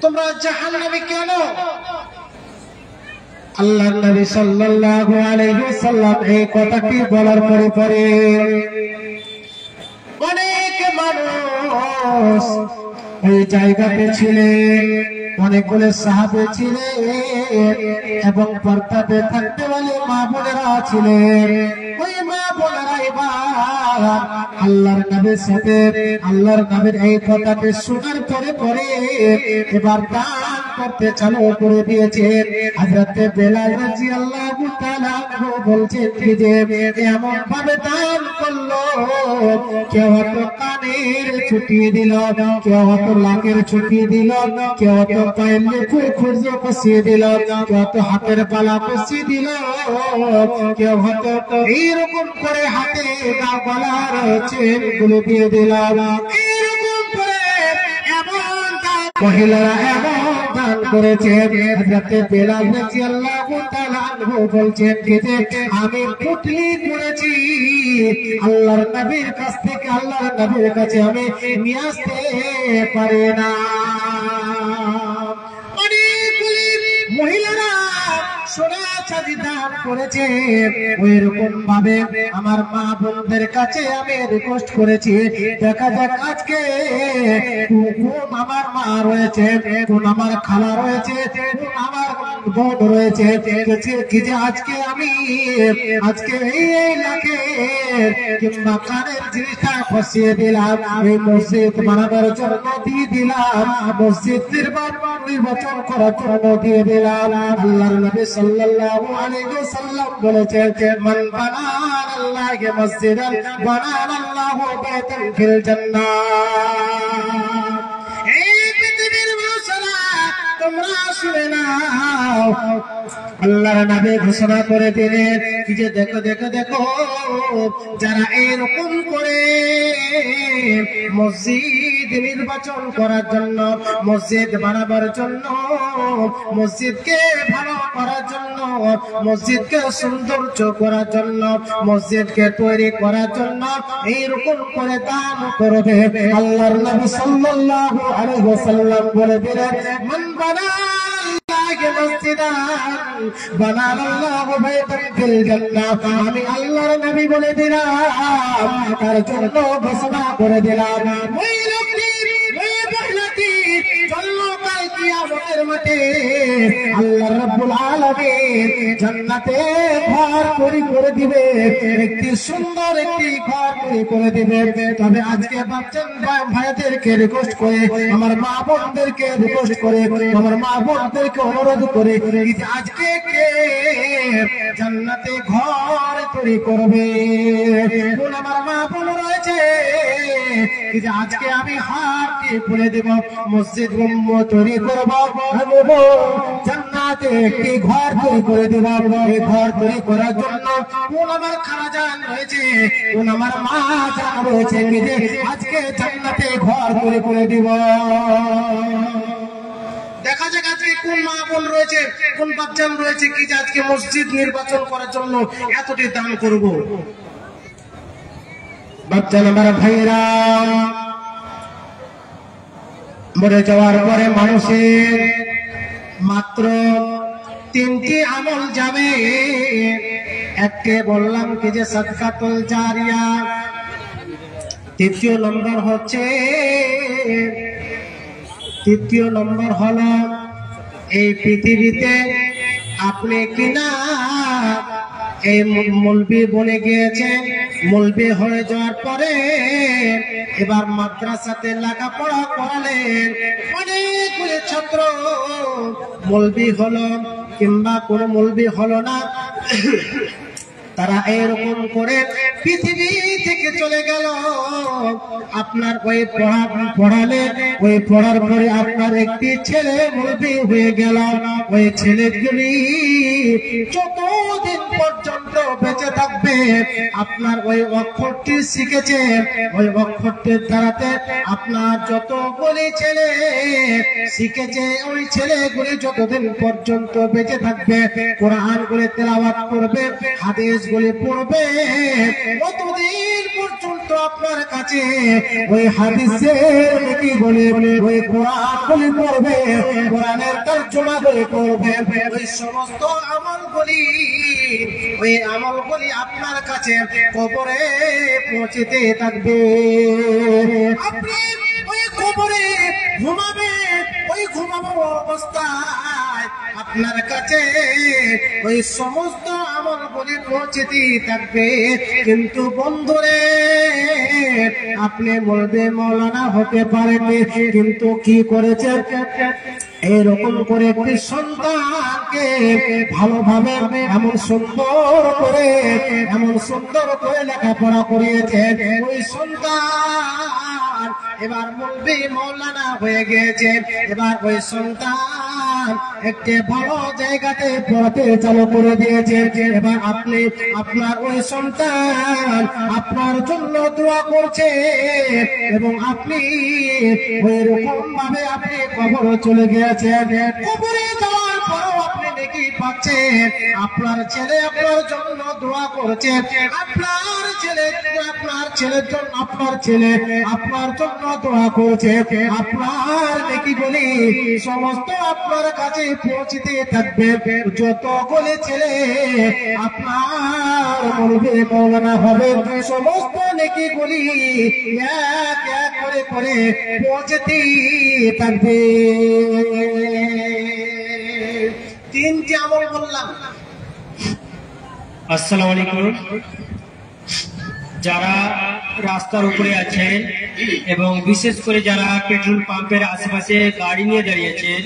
তোমরা জাহান্নামে কেন? আল্লাহর নবী সাল্লাল্লাহু আলাইহি ওয়াসাল্লাম এই কথাটি বলার পরে পরে অনেক মানুষ ওই জায়গাতে ছিলেন, অনেকগুলো সাহাবে ছিলেন, এবং পর্দাতে থাকতে বলে মা বোনেরা ছিলেন। ওই মা বোনেরা এবার আল্লাহর নবীর সাথে আল্লাহর নবীর এই কথাটি শোনার পরে পরে এবার দান করতে চালু করে দিয়েছেন। হযরত বেলাল রাদিয়াল্লাহু তাআলা বলছেন কি যে এমন ভাবে দান করলো, কেউ হয়তো কানের ছুটিয়ে দিল, কেউ হয়তো লাকের ছুটিয়ে দিল, কেউ হয়তো পায়ের লেখুর খুঁজে কষিয়ে দিল, কেউ হয়তো হাতের পালা কষিয়ে দিল, কেউ হয়তো এইরকম করে হাতে গলার চেন গুলো দিয়ে দিল। এইরকম করে এমন মহিলারা এমন দান করেছে। হযরতে বেলাল রাদিয়াল্লাহু তাআলা আনহু বলছেন যে আমি পুটলি করেছি আল্লাহর নবীর কাছ থেকে, আল্লাহর নবীর কাছে আমি নিয়ে আসতে পারি না। অনেকগুলি মহিলারা সোনা চাঁদি দান করেছে, ওই রকম ভাবে আমার মা বোনদের কাছে আমি রিকোয়েস্ট করেছি, দেখা যাক আজকে কোন আমার মা রয়েছে, কোন আমার খালা রয়েছে, কোন আমার বোন রয়েছে কি যে আজকে আমি আজকে এই লাখে কিংবা কানের জিনিসটা ফসিয়ে দিলাম, এই মসজিদ বানাবার জন্য দিয়ে দিলাম, মসজিদ নির্বাচন করার জন্য দিয়ে দিলাম। আল্লাহর নবী সাল্লাল্লাহু আলাইহি ওয়াসাল্লাম বলেছেন মান বানানা আল্লাহকে মসজিদান বানানা আল্লাহু বাইতান ফিল জান্নাহ। এই পৃথিবীর মানুষেরা তোমরা শুনে নাও, আল্লাহর নবী ঘোষণা করে দিলেন যে দেখো দেখো দেখো যারা এরকম করে মসজিদ নির্বাচন করার জন্য, মসজিদ বানাবার জন্য, মসজিদকে ভালো করার জন্য, মসজিদকে সৌন্দর্য করার জন্য, মসজিদকে তৈরি করার জন্য এইরকম করে দান করবে, আল্লাহর নবী সাল্লাল্লাহু আলাইহি ওয়াসাল্লাম বলে দিলেন মান বানা আমি আল্লাহর নবী বলে দিলাম, তার জন্য ঘোষণা করে দিলাম ওই লোকটি ওই মহিলাটি জন্মকাল কিয়ামতের মাঠে আল্লাহ রাব্বুল আলামিন জান্নাতে ঘর তৈরি করে দিবে, একটি সুন্দর একটি ঘর তৈরি করে দিবে। তবে আজকে বাচ্চান ভাইদেরকে রিকোয়েস্ট করে, আমার মা বোনদেরকে রিকোয়েস্ট করে, আমার মা বোনদেরকে অনুরোধ করে আজকে কে জান্নাতে ঘর তৈরি করবে, কোন আমার মা বোন রয়েছে যে আজকে আমি হাতকে খুলে দেব, মসজিদ তৈরি করবো, জান্নাতে একটি ঘর তৈরি করে দেব। এই ঘর তৈরি করার জন্য কোন আমার খালাজান রয়েছে, কোন আমার মা জান রয়েছে যে আজকে জান্নাতে ঘর তৈরি করে দিব। দেখা যাক আজকে কোন মা বোন রয়েছে, কোন বাচ্চান রয়েছে কি যে আজকে মসজিদ নির্বাচন করার জন্য এতটি দান করব। বাচ্চান আমার ভাইরা, মরে যাওয়ার পরে মানুষের মাত্র তিনটি আমল যাবে। এককে বললাম কি যে সাদকাতুল জারিয়া, তৃতীয় নম্বর হলো এই পৃথিবীতে আপনি কিনা এই মৌলবি বনে গিয়েছেন, মৌলবি হয়ে যাওয়ার পরে এবার মাদ্রাসাতে লেখাপড়া করালেন, অনেকগুলি ছাত্র মৌলবি হলো কিংবা কোন মৌলবি হলো না, তারা এরকম করে পৃথিবী থেকে চলে গেল। আপনার ওই পড়ালে ওই পড়ার পরে আপনার একটি ছেলে মুরব্বি হয়ে গেল, ওই ছেলেগুলি যতদিন পর্যন্ত বেঁচে থাকবে আপনার ওই অক্ষরটি শিখেছে, ওই অক্ষরটির দ্বারাতে আপনার যতগুলি ছেলে শিখেছে ওই ছেলেগুলি যতদিন পর্যন্ত বেঁচে থাকবে কোরআন গুলি তেলাওয়াত করবে, হাদিস গুলি পড়বে, কতদিন পর্যন্ত আপনার কাছে ওই হাদিসের কি বলে ওই কোরআন গুলি পড়বে, কোরআনের তরজমা গুলি করবে, ওই সমস্ত আমলগুলি আপনার কাছে কবরে পৌঁছতে থাকবে। আপনি ওই কবরে ঘুমাবেন, ওই ঘুমাবো অবস্থায় আপনার কাছে ওই সমস্ত আমলগুলি পৌঁছতে থাকবে। কিন্তু বন্ধুরে আপনি বলবে মৌলানা হতে পারেননি, কিন্তু কি করেছেন এরকম করে একটি সন্তানকে ভালোভাবে এমন সুন্দর করে লেখাপড়া করিয়েছেন, ওই সন্তান এবার মুলবি মৌলানা হয়ে গেছে। এবার ওই সন্তান একটি ভালো জায়গাতে পড়াতে চালু করে দিয়েছে। এবার আপনি আপনার ওই সন্তান আপনার জন্য দোয়া করছে এবং আপনি ওই রকম ভাবে আপনি কবরে চলে গিয়েছেন। কবরে যাওয়ার পরও আপনি নেকি পাচ্ছেন। আপনার ছেলে আপনার জন্য দোয়া করছে, আপনার ছেলের জন্য আপনার জন্য দোয়া করছে। আপনার নেকি বলি সমস্ত আপনার কাছে পৌঁছতে থাকবে। যত বলে ছেলে আপনার বলবে মৌলানা হবে, সমস্ত নেকি বলি এক এক করে করে পৌঁছতে থাকবে। তিনটি আমল বললাম। আসসালামু আলাইকুম। যারা রাস্তার উপরে আছেন এবং বিশেষ করে যারা পেট্রোল পাম্পের আশেপাশে গাড়ি নিয়ে দাঁড়িয়েছেন,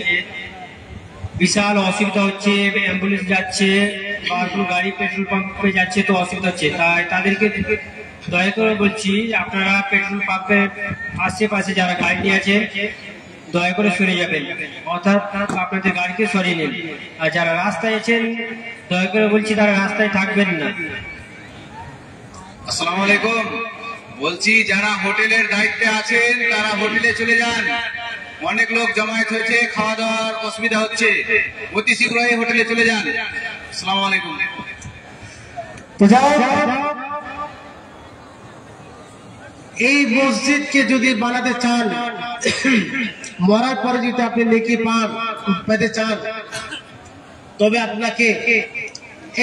বিশাল অসুবিধা হচ্ছে, অ্যাম্বুলেন্স যাচ্ছে বা কোনো গাড়ি পেট্রোল পাম্পে যাচ্ছে তো অসুবিধা হচ্ছে, তাই তাদেরকে দয়া করে বলছি আপনারা পেট্রোল পাম্পের আশেপাশে যারা গাড়ি নিয়ে আছেন দয়া করে সরে যাবেন, অর্থাৎ আপনাদের গাড়িকে সরিয়ে নিন। আর যারা রাস্তায় আছেন দয়া করে বলছি তারা রাস্তায় থাকবেন না। আসসালামু আলাইকুম। বলছি যারা হোটেলের দায়িত্বে আছেন তারা হোটেলে চলে যান। অনেক লোক জমায়েত হয়েছে, খাওয়া দাওয়ার অসুবিধা হচ্ছে, অতি শীঘ্রই হোটেলে চলে যান। আসসালামু আলাইকুম। তো যাও, এই মসজিদকে যদি বানাতে চান, মরার পরে যদি আপনি নেকি পেতে চান, তবে আপনাকে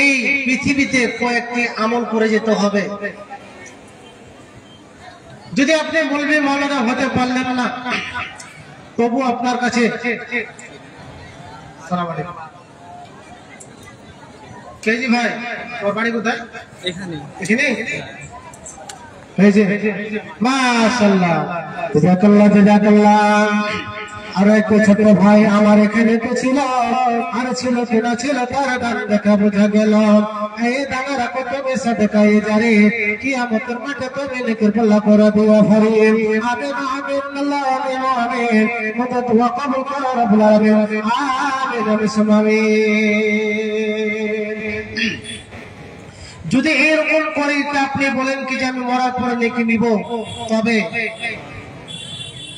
এই পৃথিবীতে কয়েকটি আমল করে যেতে হবে। যদি আপনি বলবেন মৌলানা হতে পারলেন না, তবু আপনার কাছে আসসালামু আলাইকুম। কেজি ভাই, তোর বাড়ি কোথায়? এখানে। মাশাআল্লাহ, জাযাকাল্লাহ জাযাকাল্লাহ। আর এক ছোট ভাই আমার এখানে তো ছিল, আর ছিল কিনা ছিল তার দান দেখা বোঝা গেল। এই দানারা কত বেশা দেখাই যারে, কিয়ামতের মাঠে তুমি নেকের পাল্লা করে দিও ভারী। আমিন আমিন আল্লাহ আমিন আমিন। মত দোয়া কবুল করো রব্বুল আলামিন। আমিন আমিন। যদি এরকম করে আপনি বলেন কি যে আমি মরার পরে নেকি নিব, তবে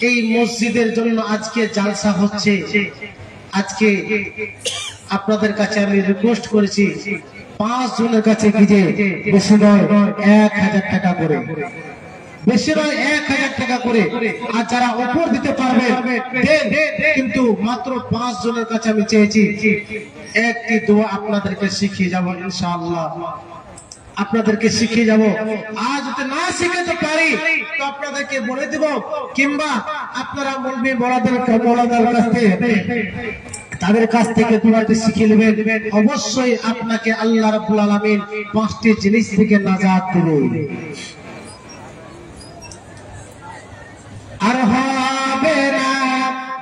এই মসজিদের জন্য আজকে জালসা হচ্ছে। আজকে আপনাদের কাছে আমি রিকোয়েস্ট করেছি 5 জনের কাছে কি যে বেশি নয় 1000 টাকা করে, বেশি নয় 1000 টাকা করে। আর যারা উপর দিতে পারবে দেন, কিন্তু মাত্র 5 জনের কাছে আমি চেয়েছি। একটি দোয়া আপনাদেরকে শিখিয়ে যাব ইনশাআল্লাহ, আপনাদেরকে শিখিয়ে যাব। আজ যদি না শিখাতে পারি তো আপনাদেরকে বলে দেব, কিংবা আপনারা বলবে মৌলানার কাছ থেকে, তাদের কাছ থেকে দোয়াটি শিখিয়ে নেবেন। অবশ্যই আপনাকে আল্লাহ রাব্বুল আলামিন 5টি জিনিস থেকে নাজাত দেবে। আর হবে না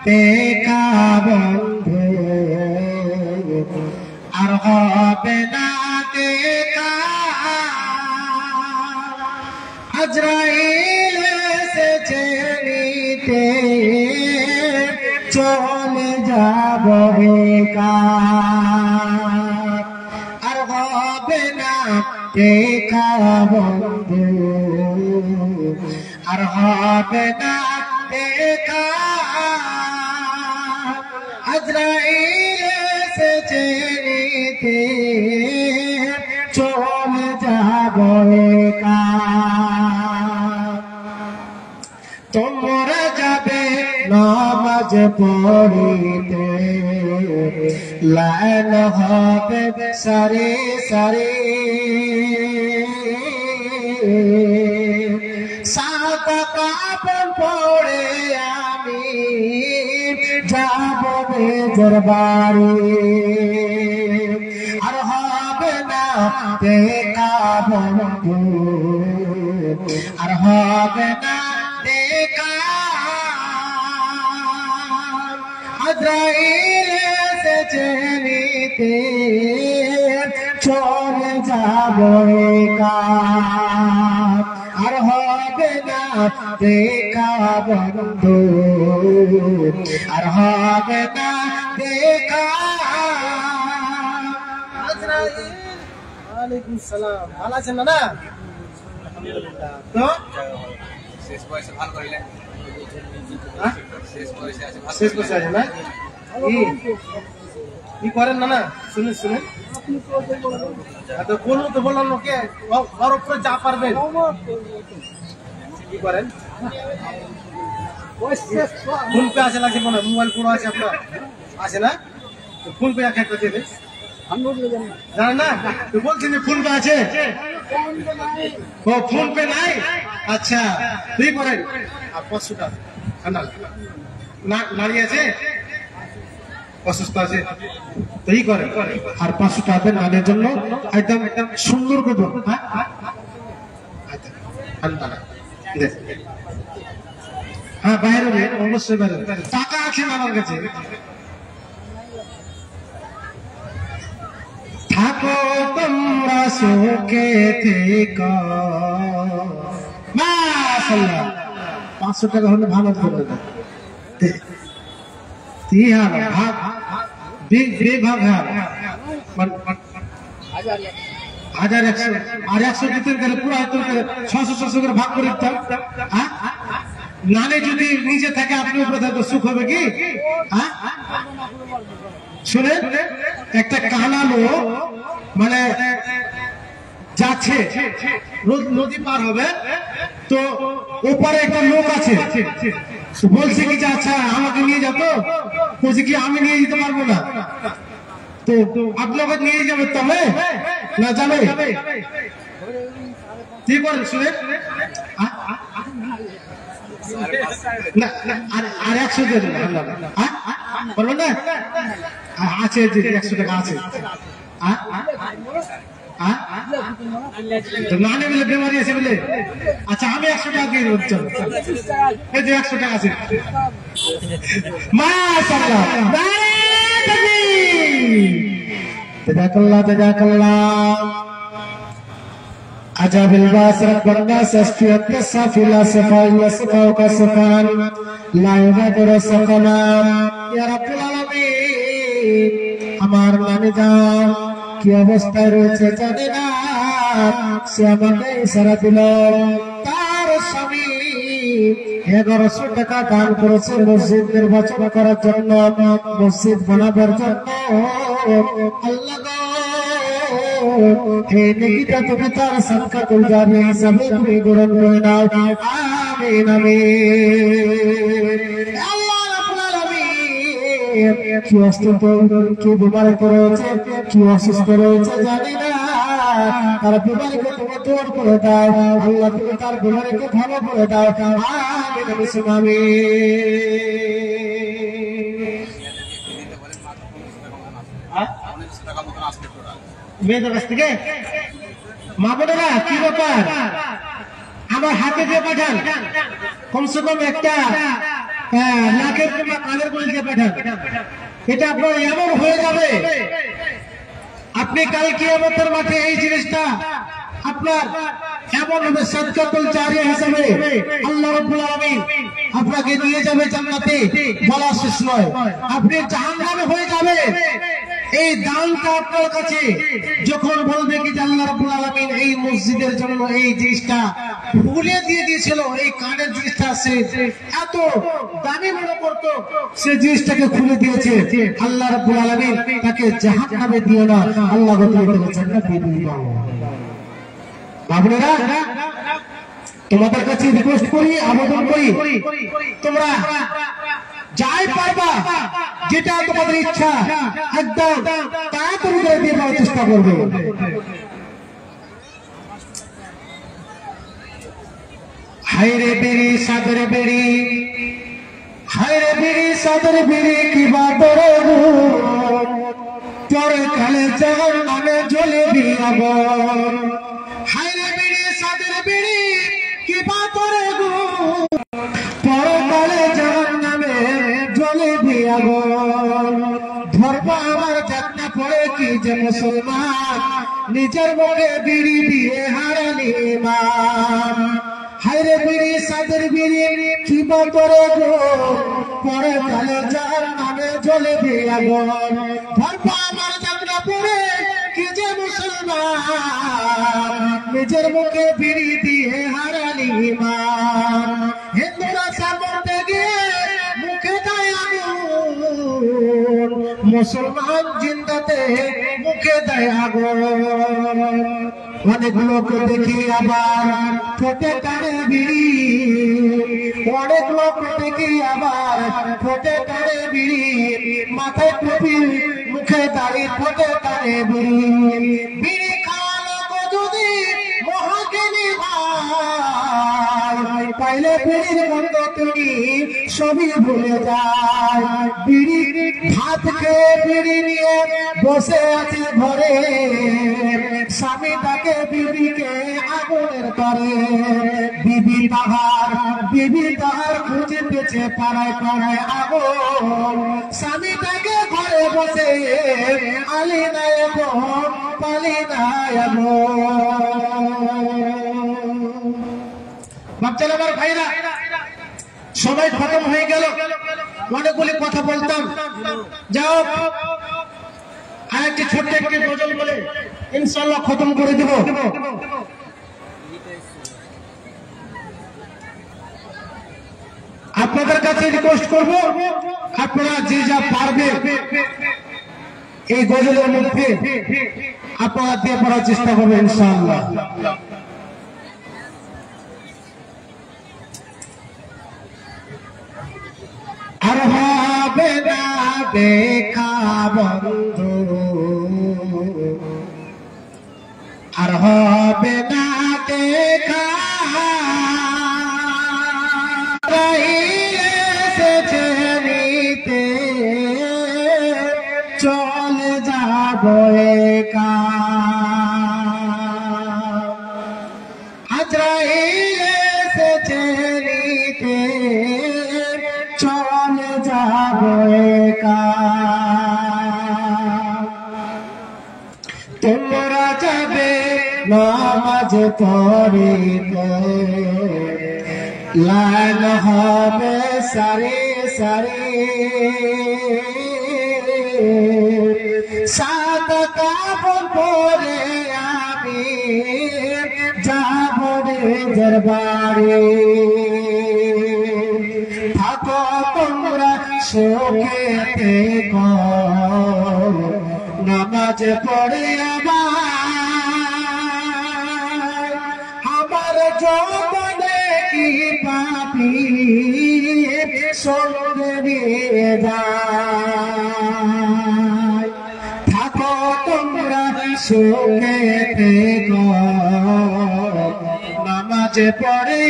দেখা বন্ধু, আর হবে না দেখা, আজরাইল এসেছে নিতে, চলে যাব একা। আর হবে না দেখা বন্ধু, আর হবে না দেখা, আজরাইল এসেছে নিতে, চলে যাব একা। তোমরা যাবে নামাজ পড়িতে, লাইন হবে সারি সারি, সাদা কাপড় পরে আমি যাব বেজর বাড়ি। আর হবে না দেখা বন্ধু, আর হবে না দেখা, আজরাইল এসেছে নিতে, চলে যাব একা। আর হবে হবে না দেখা বন্ধু, আর হবে না দেখা। ওয়ালাইকুম সালাম, ভালো আছেন না? তো শেষ বয়সে ভালো করিলেন, শেষ বয়সে আছে ভালো শেষ বসে আছে না? কি করেন না? শুনুন শুনুন, বলুন তো, বললাম লোকে বরফ করে যা পারবেন। কি করেন? ফোন পে আছে লাগছে মনে হয়, মোবাইল পুরো আছে আপনার, আছে না? ফোন পে একটা দেবে, জানেন না? তো বলছেন যে ফোন পে আছে, ও ফোন পে নাই, আচ্ছা তুই করেন। আর 500 টাকা নারী আছে, অসুস্থ আছে, তো ই করেন, আর 500 টাকা নানের জন্য একদম একদম সুন্দর করে বলুন। হ্যাঁ বাইরে অবশ্যই বাইরে টাকা আছে আমার কাছে। থাকো তোমরা সুখে থেকো, মাশাআল্লাহ। 500 টাকা হলে ভালো করবে, ভাগ বেভাগ 1000-100 আর 100 দিতে গেলে পুরো 600 করে ভাগ করে দিতাম। নালে যদি নিজে থাকে আপনি উপরে থাকতো, সুখ হবে কি? শুনে একটা কানা লোক মানে যাচ্ছে, নদী পার হবে, তো ওপারে একটা লোক আছে, বলছে কি যে আচ্ছা আমাকে নিয়ে যেত, বলছে কি আমি নিয়ে যেতে পারবো না, তো আপনাকে নিয়ে যাবে তবে না যাবে, কি করেন শুনে? আর 100 দিয়ে দেবেন, বলবেন না? আছে 100 টাকা আছে, না বলে বেমারি আছে বলে, আচ্ছা আমি 100 টাকা দিয়ে দেবো, চলো এই যে 100 টাকা আছে, মাশাআল্লাহ, জাযাকাল্লাহ জাযাকাল্লাহ। عجب الباس رب الناس اسفيت الصافي لا صفاء الا صفاءك صفان لا يغادر سقما يا رب العالمين। আমার নানি যান কি অবস্থায় রয়েছে জানি না, সে আমাকে ইশারা দিল, তার স্বামী 1100 টাকা দান করেছে মসজিদ নির্বাচন করার জন্য, মসজিদ বানাবার জন্য। আল্লাহ হে নেকিটা তুমি তার সাদকাতুল জারিয়া হিসাবে তুমি গ্রহণ করে নাও, আমিন আমিন। আল্লাহ রাব্বুল আলামিন কি অসুস্থ, কি বিমারিতে রয়েছে, কি অসুস্থ রয়েছে জানি না, তার বিমারিকে তুমি দূর করে দাও আল্লাহ, তুমি তার বিমারিকে ভালো করে দাও, আমিন আমিন। মেয়েদের কাছ থেকে মা বোনেরা কি ব্যাপার, আমার হাতে দিয়ে পাঠান, কমসে কম একটা লাখের কিংবা কানের করে দিয়ে পাঠান, এটা আপনার এমন হয়ে যাবে, আপনি কাল কিয়ামতের মাঠে এই জিনিসটা আপনার এমন হবে সাদকাতুল জারিয়া হিসেবে আল্লাহ রাব্বুল আলামিন আপনাকে নিয়ে যাবে জান্নাতে, বলা শেষ নয়, আপনি জাহান্নামে হয়ে যাবে। এই দানটা আপনার কাছে যখন বলবে কি আল্লাহ রাব্বুল আলামিন এই মসজিদের জন্য এই জিনিসটা ভুলে দিয়ে দিয়েছিল, এই কানের জিনিসটা সে এত দামি মনে করতো, সে জিনিসটাকে খুলে দিয়েছে, আল্লাহ রাব্বুল আলামিন তাকে জাহান্নামে দিও না, আল্লাহ তাকে জান্নাতে দিয়ে দাও। বাবুরা তোমাদের কাছে রিকোয়েস্ট করি, আবেদন করি, তোমরা যাই পারবা, যেটা তোমাদের ইচ্ছা একদম তাড়াতাড়ি করে দিয়ে দেওয়ার চেষ্টা করবে। হায়রে বেরি সাদর বেরি, হায়রে বেরি সাদর বেরি কি বাদর পরে কালে জাহান্নামে জ্বলবি আগুন, হায়রে বেরি সাদর বেরি কি বাদর পরকালে জাহান্নামে জ্বলবি আগুন। ধর্ম আমার যাত্রা পড়ে কি যে মুসলমান নিজের মুখে বিড়ি দিয়ে হারালি ইমান, হায়রে বিড়ি সাদের বিড়ি কি বা করে গো পরে কালে যার নামে জ্বলবে আগুন ধর্ম আমার জাগনা পড়ে কি যে মুসলমান নিজের মুখে বিড়ি দিয়ে হারালি ইমান হিন্দুরা সামনে গিয়ে মুখে দেয় আগুন মুসলমান জিন্দাতে মুখে দেয় আগুন অনেক লোক দেখি আবার ঠোঁটে টানে বিড়ি অনেক লোক দেখি আবার ঠোঁটে টানে বিড়ি মাথায় টুপি মুখে দাঁড়িয়ে ঠোঁটে টানে বিড়ি বিড়ি খাওয়ানো যদি মহাজ্ঞানী হয় পাইলে বিড়ির গন্ধ তুমি সবই ভুলে যায় বিড়ি ভাত খেয়ে বিড়ি নিয়ে বসে আছে ঘরে স্বামীটাকে বিবিকে আগুনের করে বিবি তাহার খুঁজে পেছে পাড়ায় পাড়ায় আগুন স্বামীটাকে ঘরে বসে আলি নাই আগুন পালি নাই আগুন বাচ্চারা আমার ভাইরা সবাই খতম হয়ে গেল অনেকগুলি কথা বলতাম যাও আর একটি ছোট্ট একটি গজল বলে ইনশাআল্লাহ খতম করে দেব আপনাদের কাছে রিকোয়েস্ট করব আপনারা যে যা পারবে এই গজলের মধ্যে আপনারা দিয়ে পড়ার চেষ্টা করবেন ইনশাআল্লাহ আর হবে না দেখা বন্ধু আর হবে না দেখা এসেছে নিতে চলে যাব একা আজরাইল এসেছে নিতে চলে যাব একা তোমরা যাবে নামাজ পড়িতে লাইন হবে সারি সারি সাত কাপড় পরে আমি যাব রে দরবারে থাকো তোমরা শোকেতে গো নামাজ পড়ে আমার যৌবনে কি পাপি সঙ্গে নিয়ে যায় থাকো তোমরা শোকেতে গো নামাজ পড়ে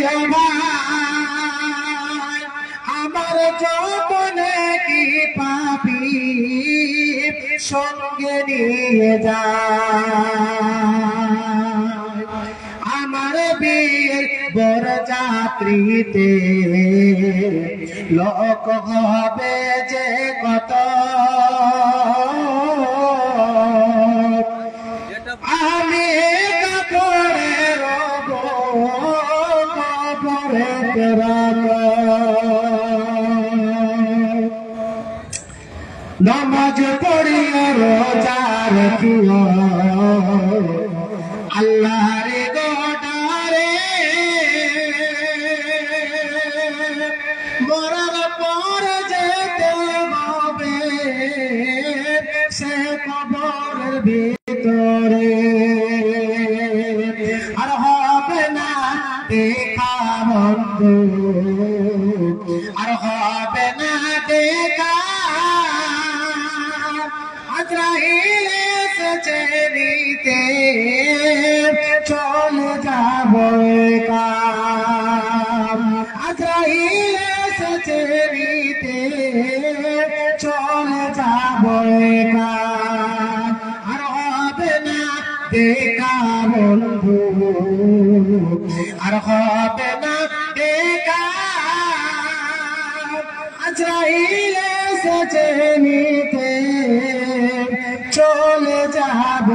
আমার যৌবনে কি পাপি সঙ্গে নিয়ে যায় আমার বিয়ের বরযাত্রীতে লোক হবে যে কত আমি কাপড়ে রব কাপড়ে রব নামাজ পড়িয়া রোজা রাখিও আল্লাহর গোডারে মরার পর যেতে হবে সে কবরের ভিতরে আর হবে না দেখা বন্ধু আর হবে না দেখা আজরাইল এসেছে নিতে চলে যাব একা আজরাইল এসেছে নিতে চলে যাব একা আর হবে না দেখা বন্ধু আর হবে না দেখা আজরাইল এসেছে নিতে চলে যাব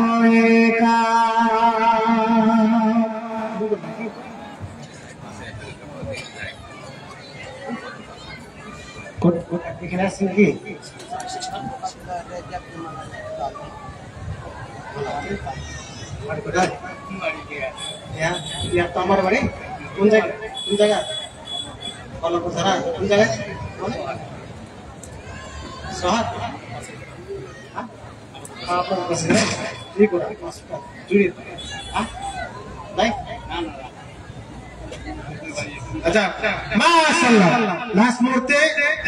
একা এখানে আসছেন কি কোথায় তো আমার বাড়ি কোন জায়গা বলো কোথায় কোন জায়গায় শহর আপনার কাছে ঠিক আছে জুড়ি তাই আচ্ছা মাশাআল্লাহ লাস্ট মুহূর্তে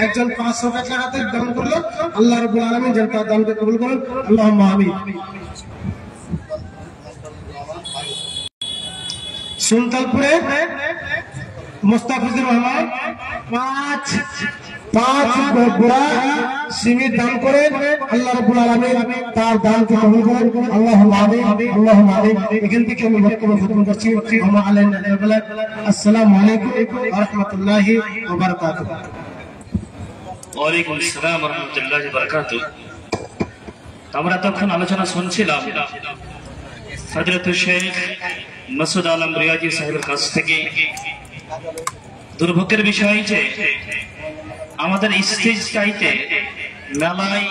একজন 500 টাকা হাতে দান করলো আল্লাহ রাব্বুল আলামিন যেন তার দানকে কবুল করেন আল্লাহুম্মা আমিন সুলতানপুরে মুস্তাফিজুর রহমান পাঁচ গোড়া সিমেন্ট দান করেন আল্লাহ রাব্বুল আলামিন তার দানকে কবুল করেন আল্লাহুম্মা আমিন আল্লাহুম্মা আমিন এখান থেকে আমি বক্তব্য খতম করছি ওয়া আলাইনা আসসালামু আলাইকুম ওয়া রাহমাতুল্লাহি ওয়া বারাকাতুহু ওয়ালাইকুম আসসালাম ওয়া রাহমাতুল্লাহি ওয়া বারাকাতুহু আমরা তখন আলোচনা শুনছিলাম হযরত শেখ মাসুদ আলম রিয়াজি সাহেবের কাছ থেকে দুর্ভোগের বিষয় যে আমাদের স্টেজ চাইতে মেলায়